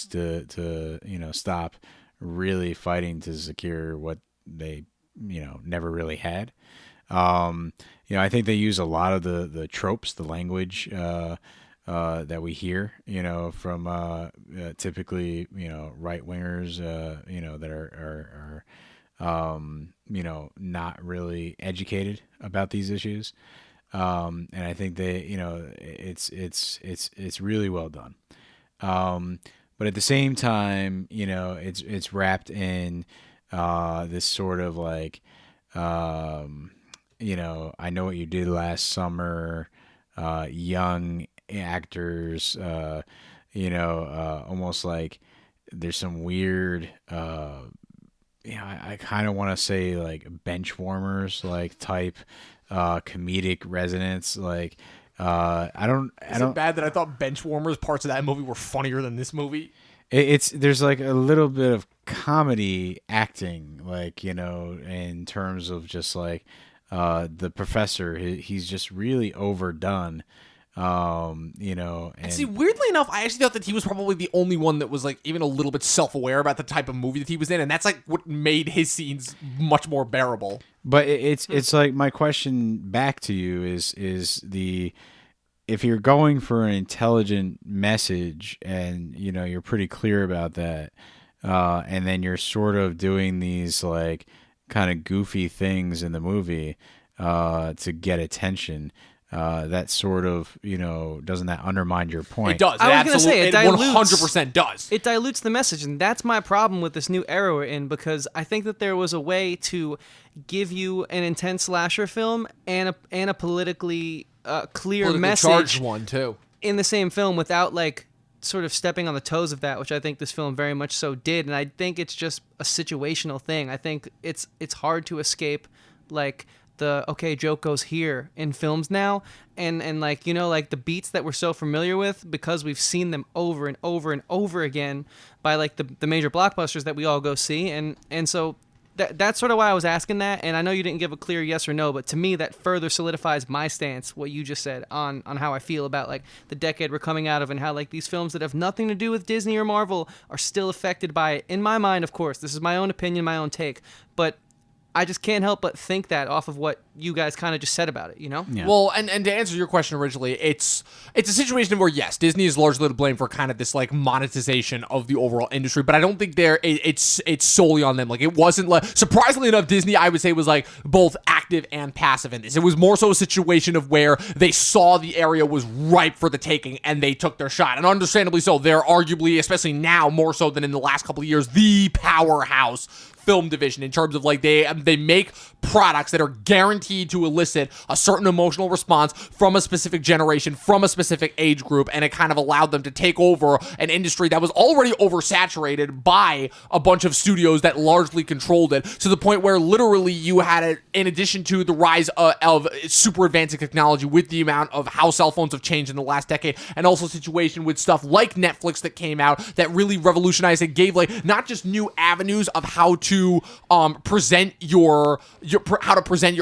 to stop really fighting to secure what they never really had. I think they use a lot of the tropes, the language that we hear, from typically, right wingers, that are not really educated about these issues. And I think they, it's really well done. But at the same time, it's wrapped in this sort of like, I know what you did last summer, young actors, almost like there's some weird, I kind of want to say like bench warmers, like type, comedic resonance. Like, Is it bad that I thought Benchwarmers parts of that movie were funnier than this movie? There's like a little bit of comedy acting, like, in terms of just like, the professor, he's just really overdone. And see, weirdly enough, I actually thought that he was probably the only one that was like even a little bit self-aware about the type of movie that he was in, and that's like what made his scenes much more bearable. But it's like, my question back to you is if you're going for an intelligent message and you're pretty clear about that, and then you're sort of doing these like kind of goofy things in the movie to get attention. That sort of, doesn't that undermine your point? It does. I was going to say, it dilutes, 100% does. It dilutes the message, and that's my problem with this new era we're in, because I think that there was a way to give you an intense slasher film and a politically clear message charged one too in the same film without like sort of stepping on the toes of that, which I think this film very much so did. And I think it's just a situational thing. I think it's hard to escape like the okay joke goes here in films now, and like like the beats that we're so familiar with because we've seen them over and over and over again by like the major blockbusters that we all go see, and so that's sort of why I was asking that. And I know you didn't give a clear yes or no, but to me that further solidifies my stance, what you just said on how I feel about like the decade we're coming out of, and how like these films that have nothing to do with Disney or Marvel are still affected by it. In my mind, of course, this is my own opinion, my own take, but I just can't help but think that off of what you guys kind of just said about it, Yeah. Well, and to answer your question originally, it's a situation where, yes, Disney is largely to blame for kind of this like monetization of the overall industry, but I don't think it's solely on them. Like, it wasn't like, surprisingly enough, Disney, I would say, was like both active and passive in this. It was more so a situation of where they saw the area was ripe for the taking and they took their shot, and understandably so. They're arguably, especially now more so than in the last couple of years, the powerhouse film division in terms of like they make products that are guaranteed to elicit a certain emotional response from a specific generation, from a specific age group, and it kind of allowed them to take over an industry that was already oversaturated by a bunch of studios that largely controlled it, to the point where literally you had it, in addition addition to the rise of super advancing technology with the amount of how cell phones have changed in the last decade, and also a situation with stuff like Netflix that came out that really revolutionized and gave like not just new avenues of how to present your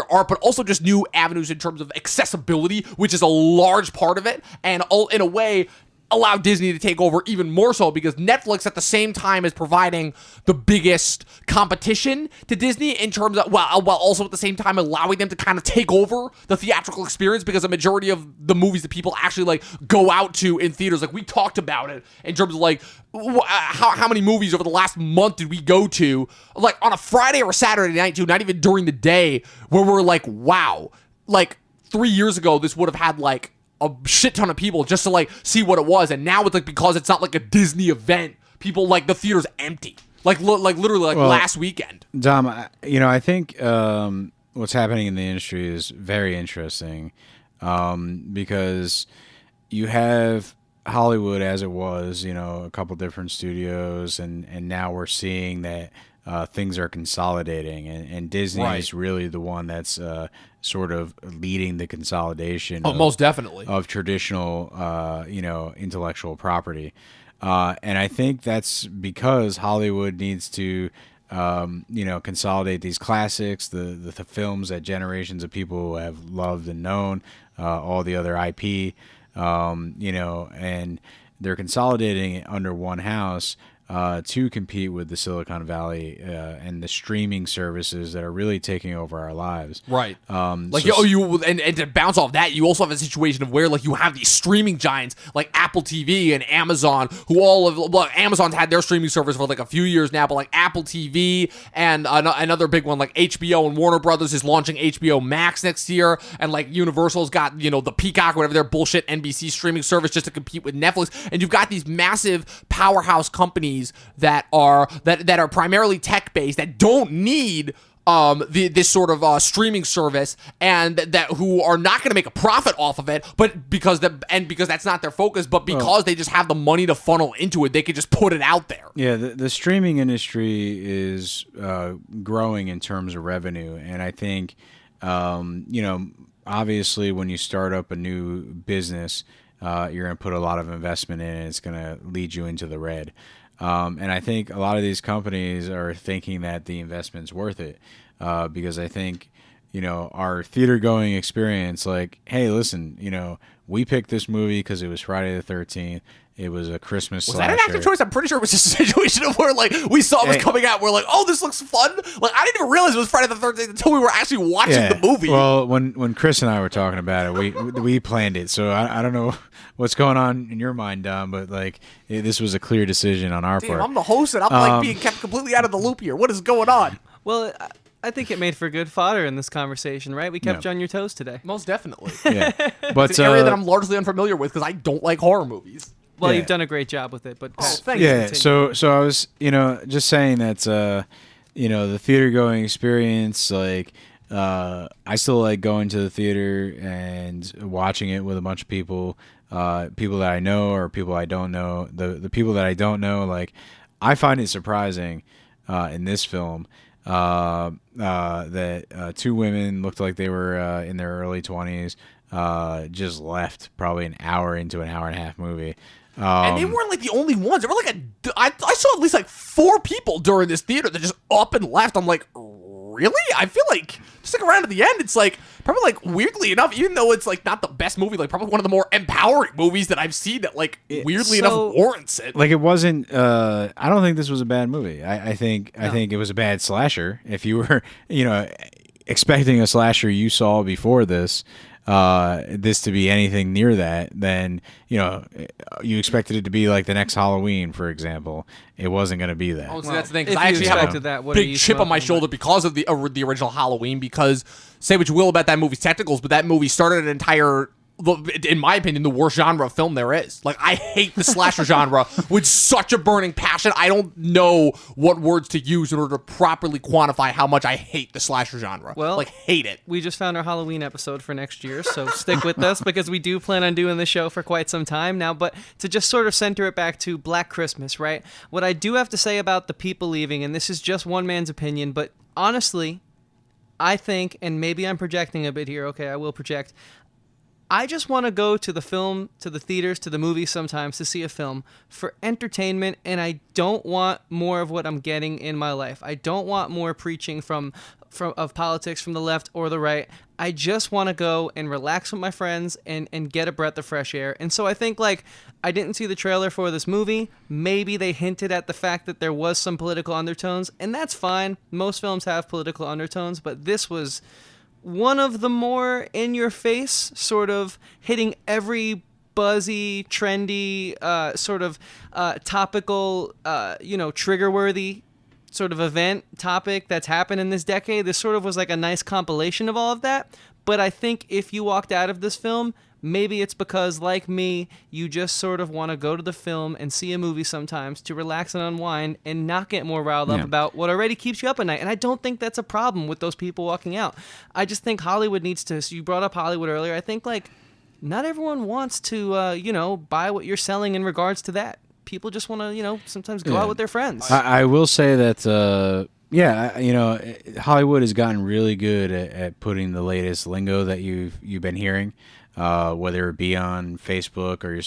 art, but also just new avenues in terms of accessibility, which is a large part of it, and all in a way allow Disney to take over even more so, because Netflix at the same time is providing the biggest competition to Disney in terms of, while also at the same time allowing them to kind of take over the theatrical experience, because a majority of the movies that people actually like go out to in theaters, like we talked about it in terms of like how many movies over the last month did we go to like on a Friday or a Saturday night too, not even during the day, where we're like, wow, like 3 years ago this would have had like a shit ton of people just to like see what it was, and now it's like, because it's not like a Disney event, people like the theater's empty, like literally like last weekend. Dom, I think what's happening in the industry is very interesting, because you have Hollywood as it was, a couple different studios, and now we're seeing that things are consolidating, and Disney is really the one that's sort of leading the consolidation. Most definitely of traditional, intellectual property, and I think that's because Hollywood needs to, consolidate these classics, the films that generations of people have loved and known, all the other IP, and they're consolidating it under one house. To compete with the Silicon Valley and the streaming services that are really taking over our lives. Right. And to bounce off that, you also have a situation of where like you have these streaming giants like Apple TV and Amazon, who Amazon's had their streaming service for like a few years now, but like Apple TV and another big one like HBO and Warner Brothers is launching HBO Max next year, and like Universal's got the Peacock, whatever their bullshit NBC streaming service, just to compete with Netflix, and you've got these massive powerhouse companies that are primarily tech based, that don't need this sort of streaming service, and that who are not going to make a profit off of it, but because that's not their focus, but because they just have the money to funnel into it, they could just put it out there. Yeah, the streaming industry is growing in terms of revenue, and I think obviously when you start up a new business, you're going to put a lot of investment in it. It's going to lead you into the red. And I think a lot of these companies are thinking that the investment's worth it, because I think, our theater going experience, like, hey, listen, we picked this movie because it was Friday the 13th. It was a Christmas slasher. Was that an active choice? I'm pretty sure it was just a situation of where, like, we saw it was coming out. We're like, oh, this looks fun. Like, I didn't even realize it was Friday the 13th until we were actually watching the movie. Well, when Chris and I were talking about it, we planned it. So I don't know what's going on in your mind, Dom, but, like, this was a clear decision on our part. I'm the host, and I'm, like, being kept completely out of the loop here. What is going on? Well, I think it made for good fodder in this conversation, right? We kept you on your toes today. Most definitely. Yeah. But it's an area that I'm largely unfamiliar with because I don't like horror movies. Well, you've done a great job with it, but thank you. Yeah, so I was, just saying that, the theater going experience, like, I still like going to the theater and watching it with a bunch of people that I know or people I don't know. The people that I don't know, like, I find it surprising in this film that two women looked like they were in their early 20s, just left probably an hour into an hour and a half movie. And they weren't like the only ones. There were like I saw at least like 4 people during this theater that just up and left. I'm like, really? I feel like stick around to the end. It's like probably like weirdly enough, even though it's like not the best movie, like probably one of the more empowering movies that I've seen that like weirdly enough warrants it. Like it wasn't. I don't think this was a bad movie. I think it was a bad slasher. If you were expecting a slasher you saw before this to be anything near that, then you expected it to be like the next Halloween, for example. It wasn't going to be that. Oh, so that's the thing. Because I actually have a big chip on my shoulder because of the original Halloween. Because say what you will about that movie's technicals, but that movie started an entire, in my opinion, the worst genre of film there is. Like, I hate the slasher genre with such a burning passion. I don't know what words to use in order to properly quantify how much I hate the slasher genre. Well, like, hate it. We just found our Halloween episode for next year, so stick with us because we do plan on doing the show for quite some time now. But to just sort of center it back to Black Christmas, right? What I do have to say about the people leaving, and this is just one man's opinion, but honestly, I think, and maybe I'm projecting a bit here. Okay, I will project. I just want to go to the theaters, to the movies sometimes to see a film for entertainment, and I don't want more of what I'm getting in my life. I don't want more preaching of politics from the left or the right. I just want to go and relax with my friends and get a breath of fresh air. And so I think, like, I didn't see the trailer for this movie. Maybe they hinted at the fact that there was some political undertones, and that's fine. Most films have political undertones, but this was one of the more in-your-face, sort of hitting every buzzy, trendy, sort of topical, trigger-worthy sort of topic that's happened in this decade. This sort of was like a nice compilation of all of that. But I think if you walked out of this film, maybe it's because, like me, you just sort of want to go to the film and see a movie sometimes to relax and unwind and not get more riled up about what already keeps you up at night. And I don't think that's a problem with those people walking out. I just think Hollywood needs to, so you brought up Hollywood earlier, I think, like, not everyone wants to, buy what you're selling in regards to that. People just want to, sometimes go out with their friends. I will say that, Hollywood has gotten really good at putting the latest lingo that you've been hearing, whether it be on Facebook or your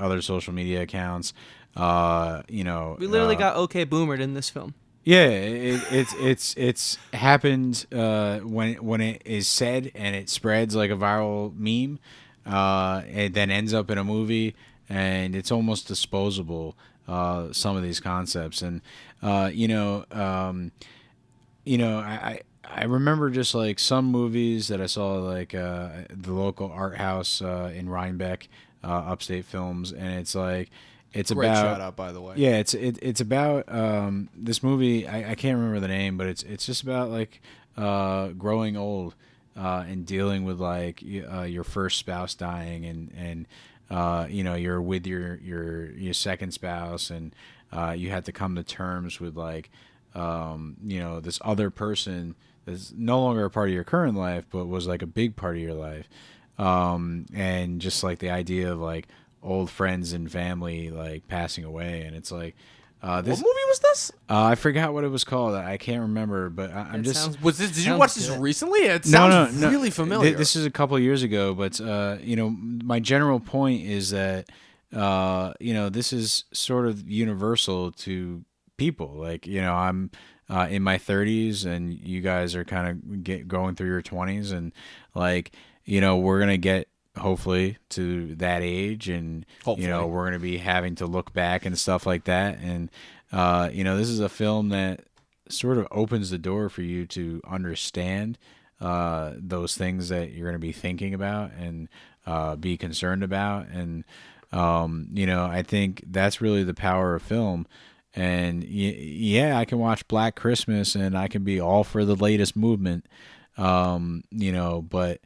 other social media accounts. We literally got OK Boomered in this film. Yeah, it's happened when it is said and it spreads like a viral meme. It then ends up in a movie. And it's almost disposable, some of these concepts. And, I remember just like some movies that I saw, like the local art house in Rhinebeck, Upstate Films. And it's like, it's Great about, shout out, by the way. Yeah, it's about this movie. I can't remember the name, but it's just about like growing old and dealing with like your first spouse dying and you're with your second spouse, and you had to come to terms with like, this other person that's no longer a part of your current life, but was like a big part of your life, and just like the idea of like old friends and family like passing away, and it's like. What movie was this? I forgot what it was called. I can't remember, but I'm just. Did you watch this recently? It sounds really familiar. This is a couple of years ago, but my general point is that this is sort of universal to people. Like I'm in my 30s, and you guys are kind of going through your 20s, and like we're gonna get. Hopefully to that age, and we're going to be having to look back and stuff like that, and this is a film that sort of opens the door for you to understand those things that you're going to be thinking about and be concerned about, and I think that's really the power of film. And I can watch Black Christmas and I can be all for the latest movement, but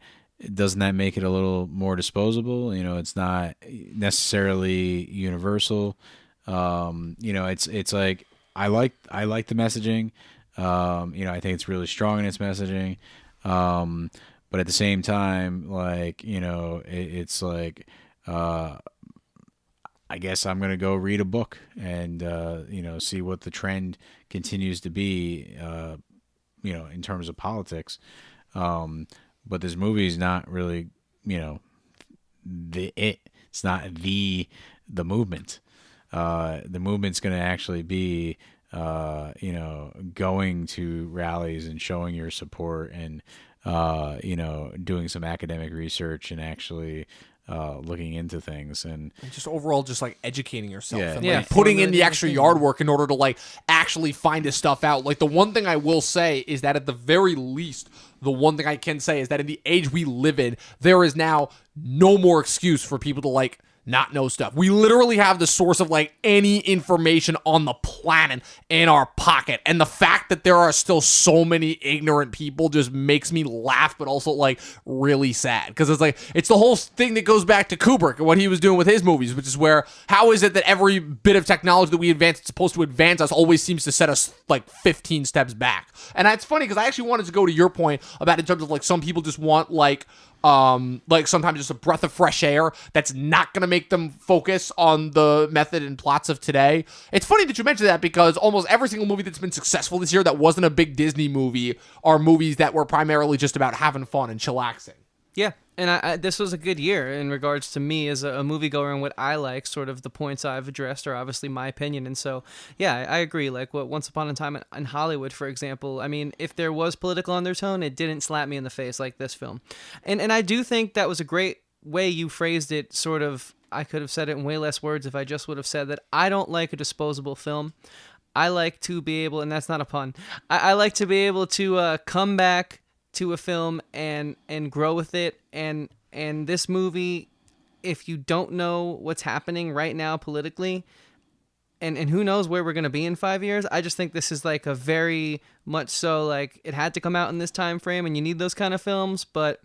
doesn't that make it a little more disposable? It's not necessarily universal. It's like I like the messaging. I think it's really strong in its messaging. But at the same time, like it's like I guess I'm gonna go read a book and see what the trend continues to be. In terms of politics. But this movie is not really, it's not the movement. The movement's going to actually be, going to rallies and showing your support and, doing some academic research and actually looking into things and just overall just like educating yourself and like putting in the extra yard work in order to like actually find this stuff out. Like the one thing I will say is that at the very least, the one thing I can say is that in the age we live in, there is now no more excuse for people to like not know stuff. We literally have the source of like any information on the planet in our pocket. And the fact that there are still so many ignorant people just makes me laugh, but also like really sad. Because it's like, it's the whole thing that goes back to Kubrick and what he was doing with his movies, which is where, how is it that every bit of technology that we advance, it's supposed to advance us, always seems to set us like 15 steps back. And that's funny because I actually wanted to go to your point about in terms of like some people just want like sometimes just a breath of fresh air that's not going to make them focus on the method and plots of today. It's funny that you mentioned that because almost every single movie that's been successful this year that wasn't a big Disney movie are movies that were primarily just about having fun and chillaxing. Yeah, and I this was a good year in regards to me as a moviegoer and what I like. Sort of the points I've addressed are obviously my opinion, and so yeah, I agree. Like what Once Upon a Time in Hollywood, for example. I mean, if there was political undertone, it didn't slap me in the face like this film, and I do think that was a great way you phrased it. Sort of, I could have said it in way less words if I just would have said that I don't like a disposable film. I like to be able, and that's not a pun. I like to be able to come back to a film and grow with it, and this movie, if you don't know what's happening right now politically, and who knows where we're going to be in 5 years, I just think this is like a very much so like it had to come out in this time frame, and you need those kind of films. But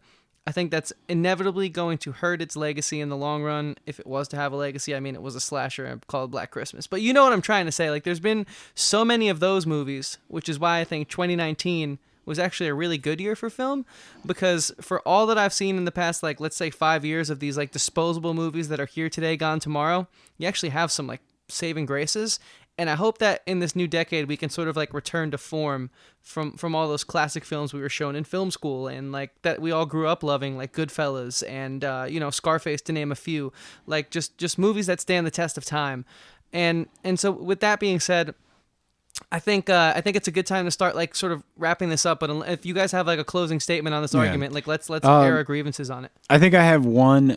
I think that's inevitably going to hurt its legacy in the long run, if it was to have a legacy. I mean, it was a slasher called Black Christmas, but you know what I'm trying to say. Like, there's been so many of those movies, which is why I think 2019 was actually a really good year for film, because for all that I've seen in the past, like, let's say 5 years of these like disposable movies that are here today, gone tomorrow, you actually have some like saving graces. And I hope that in this new decade, we can sort of like return to form from all those classic films we were shown in film school and like that we all grew up loving, like Goodfellas and, Scarface, to name a few, like just movies that stand the test of time. And so with that being said, I think it's a good time to start like sort of wrapping this up. But if you guys have like a closing statement on this argument, like let's air our grievances on it. I think I have one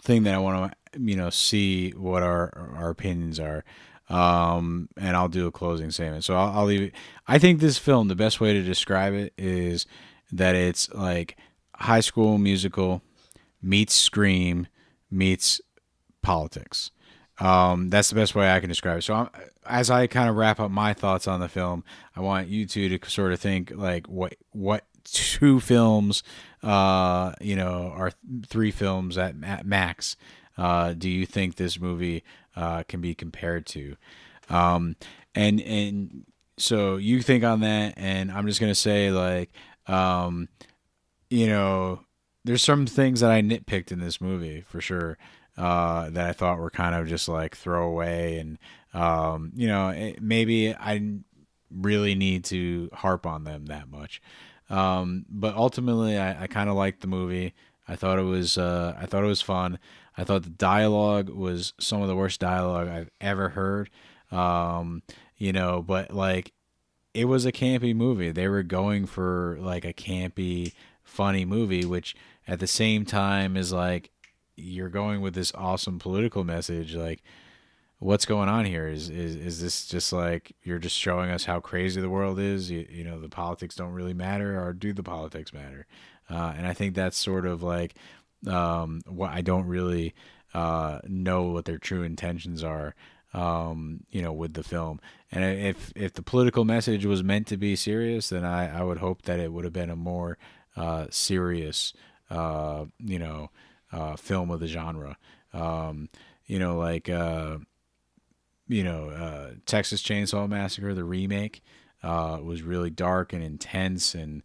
thing that I want to see what our opinions are, and I'll do a closing statement. So I'll leave it. I think this film, the best way to describe it is that it's like High School Musical meets Scream meets politics. That's the best way I can describe it. So as I kind of wrap up my thoughts on the film, I want you two to sort of think like what two films, are 3 films at max, do you think this movie can be compared to? And so you think on that, and I'm just gonna say like, there's some things that I nitpicked in this movie for sure. That I thought were kind of just like throwaway, and maybe I really need to harp on them that much. But ultimately, I kind of liked the movie. I thought it was fun. I thought the dialogue was some of the worst dialogue I've ever heard. But like it was a campy movie. They were going for like a campy, funny movie, which at the same time is like, you're going with this awesome political message. Like, what's going on here? Is this just like you're just showing us how crazy the world is? The politics don't really matter, or do the politics matter? And I think that's sort of like what I don't really know what their true intentions are. With the film. And if the political message was meant to be serious, then I would hope that it would have been a more serious, film of the genre. Texas Chainsaw Massacre, the remake, was really dark and intense and,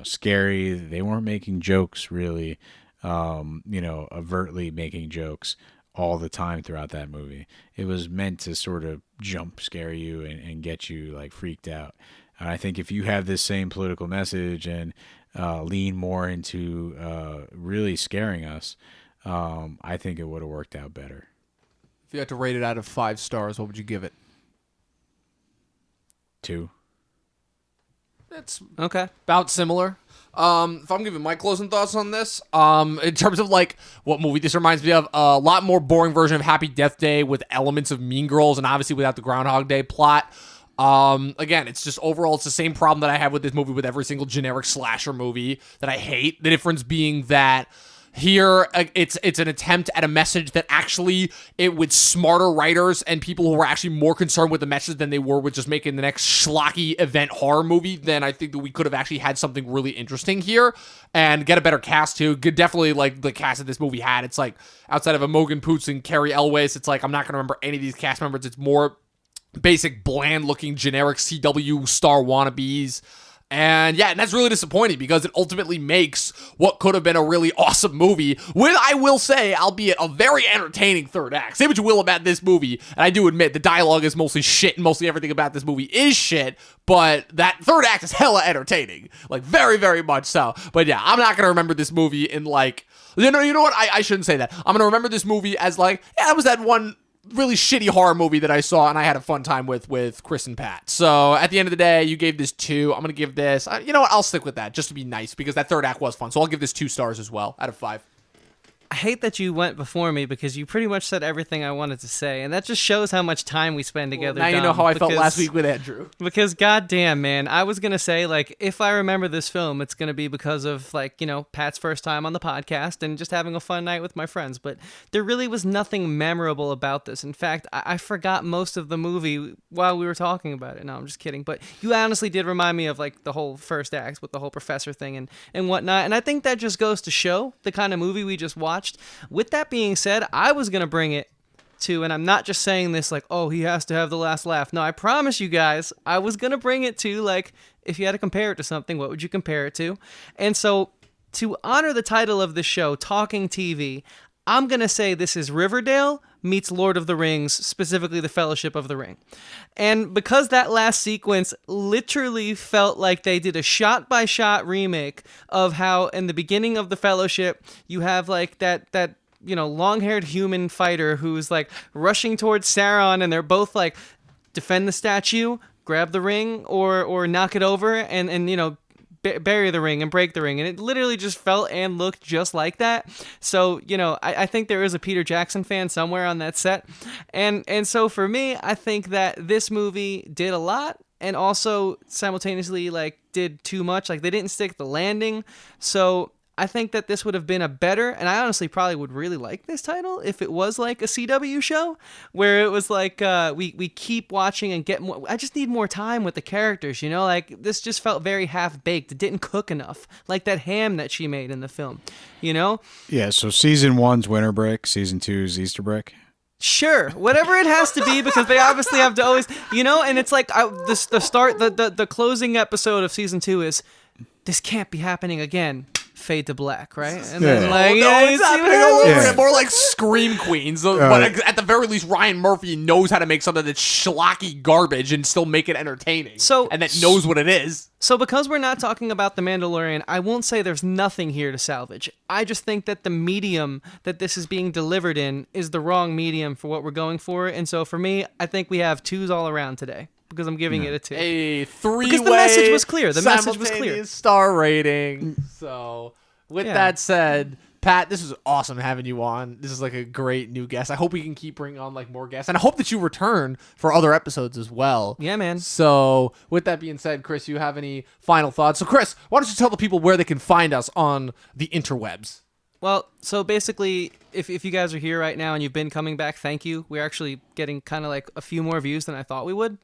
scary. They weren't making jokes really, overtly making jokes all the time throughout that movie. It was meant to sort of jump scare you and get you like freaked out. And I think if you have this same political message and lean more into really scaring us, I think it would have worked out better. If you had to rate it out of 5 stars, what would you give it? 2. That's okay. About similar. If I'm giving my closing thoughts on this, in terms of like what movie this reminds me of, a lot more boring version of Happy Death Day with elements of Mean Girls and obviously without the Groundhog Day plot. Again, it's just overall, it's the same problem that I have with this movie with every single generic slasher movie that I hate. The difference being that here, it's an attempt at a message that actually, it with smarter writers and people who were actually more concerned with the message than they were with just making the next schlocky event horror movie, then I think that we could have actually had something really interesting here and get a better cast too. Definitely like the cast that this movie had. It's like outside of Imogen Poots and Carrie Elwes, it's like I'm not going to remember any of these cast members. It's more basic, bland-looking, generic CW star wannabes. And yeah, and that's really disappointing because it ultimately makes what could have been a really awesome movie with, I will say, albeit a very entertaining third act. Say what you will about this movie, and I do admit the dialogue is mostly shit and mostly everything about this movie is shit, but that third act is hella entertaining. Like, very, very much so. But yeah, I'm not going to remember this movie in like, you know what? I shouldn't say that. I'm going to remember this movie as like, yeah, that was that one really shitty horror movie that I saw and I had a fun time with Chris and Pat. So at the end of the day, you gave this 2. I'm going to give this, you know what? I'll stick with that just to be nice because that third act was fun. So I'll give this 2 stars as well out of 5. I hate that you went before me because you pretty much said everything I wanted to say, and that just shows how much time we spend together. Now you know how I felt last week with Andrew. Because goddamn, man, I was gonna say, like, if I remember this film, it's gonna be because of, like, you know, Pat's first time on the podcast and just having a fun night with my friends. But there really was nothing memorable about this. In fact, I forgot most of the movie while we were talking about it. No, I'm just kidding. But you honestly did remind me of, like, the whole first act with the whole professor thing and whatnot. And I think that just goes to show the kind of movie we just watched. With that being said, I was going to bring it to, and I'm not just saying this like, oh, he has to have the last laugh. No, I promise you guys, I was going to bring it to, like, if you had to compare it to something, what would you compare it to? And so, to honor the title of the show, Talking TV, I'm going to say this is Riverdale meets Lord of the Rings, specifically the Fellowship of the Ring. And because that last sequence literally felt like they did a shot-by-shot remake of how in the beginning of the Fellowship, you have like that you know, long-haired human fighter who's like rushing towards Sauron, and they're both like, defend the statue, grab the ring, or knock it over, and you know, bury the ring and break the ring. And it literally just felt and looked just like that. So, you know, I think there is a Peter Jackson fan somewhere on that set. And so for me, I think that this movie did a lot and also simultaneously, like, did too much. Like, they didn't stick the landing. So I think that this would have been a better, and I honestly probably would really like this title if it was like a CW show where it was like we keep watching and get more. I just need more time with the characters, you know? Like, this just felt very half-baked. It didn't cook enough, like that ham that she made in the film, you know? Yeah, so season 1's winter break, season 2's Easter break. Sure, whatever it has to be, because they obviously have to always, you know? And it's like the closing episode of season 2 is, this can't be happening again. Fade to black, right? And then, like, it's happening all over again. More like Scream Queens. But at the very least, Ryan Murphy knows how to make something that's schlocky garbage and still make it entertaining. And that knows what it is. So because we're not talking about The Mandalorian, I won't say there's nothing here to salvage. I just think that the medium that this is being delivered in is the wrong medium for what we're going for. And so for me, I think we have 2s all around today. Because I'm giving it a 2. A 3-way. Because the message was clear. The message was clear. Star rating. So, with that said, Pat, this is awesome having you on. This is like a great new guest. I hope we can keep bringing on like more guests, and I hope that you return for other episodes as well. Yeah, man. So, with that being said, Chris, you have any final thoughts? So, Chris, why don't you tell the people where they can find us on the interwebs? Well, so basically, if you guys are here right now and you've been coming back, thank you. We're actually getting kind of like a few more views than I thought we would,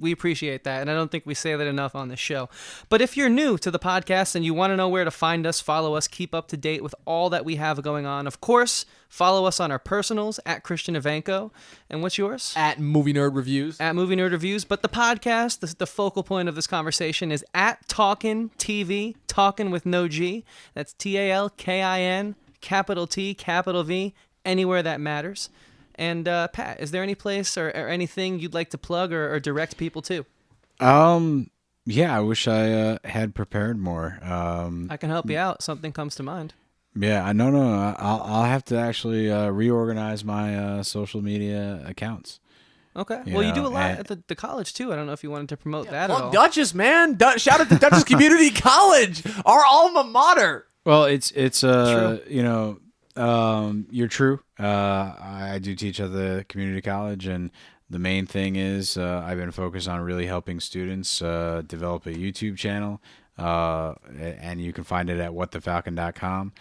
we appreciate that. And I don't think we say that enough on this show. But if you're new to the podcast and you want to know where to find us, follow us, keep up to date with all that we have going on. Of course, follow us on our personals at Christian Evanko. And what's yours? At Movie Nerd Reviews. At Movie Nerd Reviews. But the podcast, the focal point of this conversation is at Talkin TV, Talkin with no G. That's TALKIN, capital T, capital V, anywhere that matters. And Pat, is there any place or anything you'd like to plug or direct people to? Yeah, I wish I had prepared more. I can help you out. Something comes to mind. Yeah, no. I'll have to actually reorganize my social media accounts. Okay. You do a lot at the college too. I don't know if you wanted to promote that at all. Duchess, man. Shout out to Duchess Community College, our alma mater. Well, it's true. You know, you're true. I do teach at the community college, and the main thing is I've been focused on really helping students develop a YouTube channel, and you can find it at whatthefalcon.com.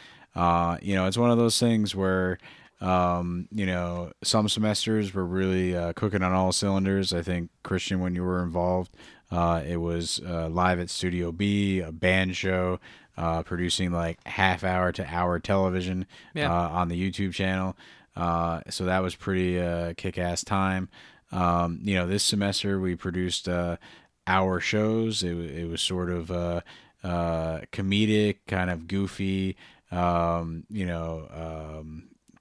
You know, it's one of those things where, you know, some semesters we're really cooking on all cylinders. I think, Christian, when you were involved, it was live at Studio B, a band show, producing like half-hour to hour television on the YouTube channel. So that was pretty kick-ass time. You know, this semester we produced hour shows. It was sort of comedic, kind of goofy,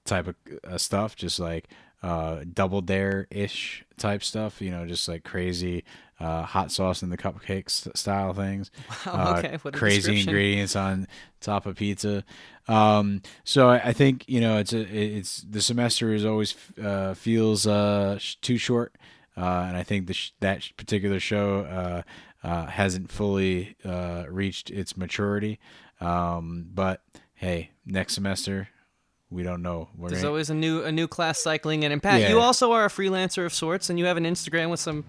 type of stuff, just like Double Dare-ish type stuff, just like crazy hot sauce in the cupcakes style things. Wow, okay, what a crazy description. ingredients on top of pizza. So I think it's the semester is always feels too short, and I think that particular show hasn't fully reached its maturity. But hey, next semester, we don't know. There's always a new class cycling in. And Pat, Yeah. you also are a freelancer of sorts, and you have an Instagram with some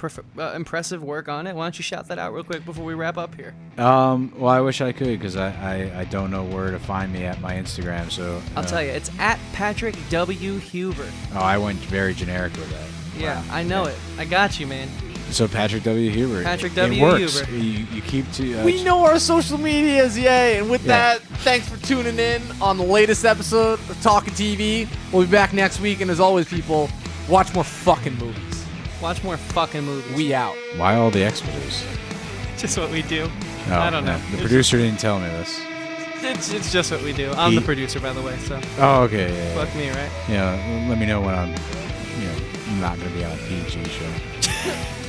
impressive work on it. Why don't you shout that out real quick before we wrap up here? Well, I wish I could, because I don't know where to find me at my Instagram. So I'll tell you, it's at Patrick W. Huber. Oh, I went very generic with that. Yeah, Wow. I know Okay. it. I got you, man. So Patrick W. Huber. Patrick It W. works. Huber. You keep to. We know our social medias, yay! And with Yeah. that, thanks for tuning in on the latest episode of Talkin TV. We'll be back next week, and as always, people, watch more fucking movies. Watch more fucking movies. We out. Why all the expletives? Just what we do. No, I don't know. The producer didn't tell me this. It's just what we do. I'm the producer, by the way, so Oh, okay. Yeah, fuck me, right? yeah. Let me know when I'm not going to be on a PG show.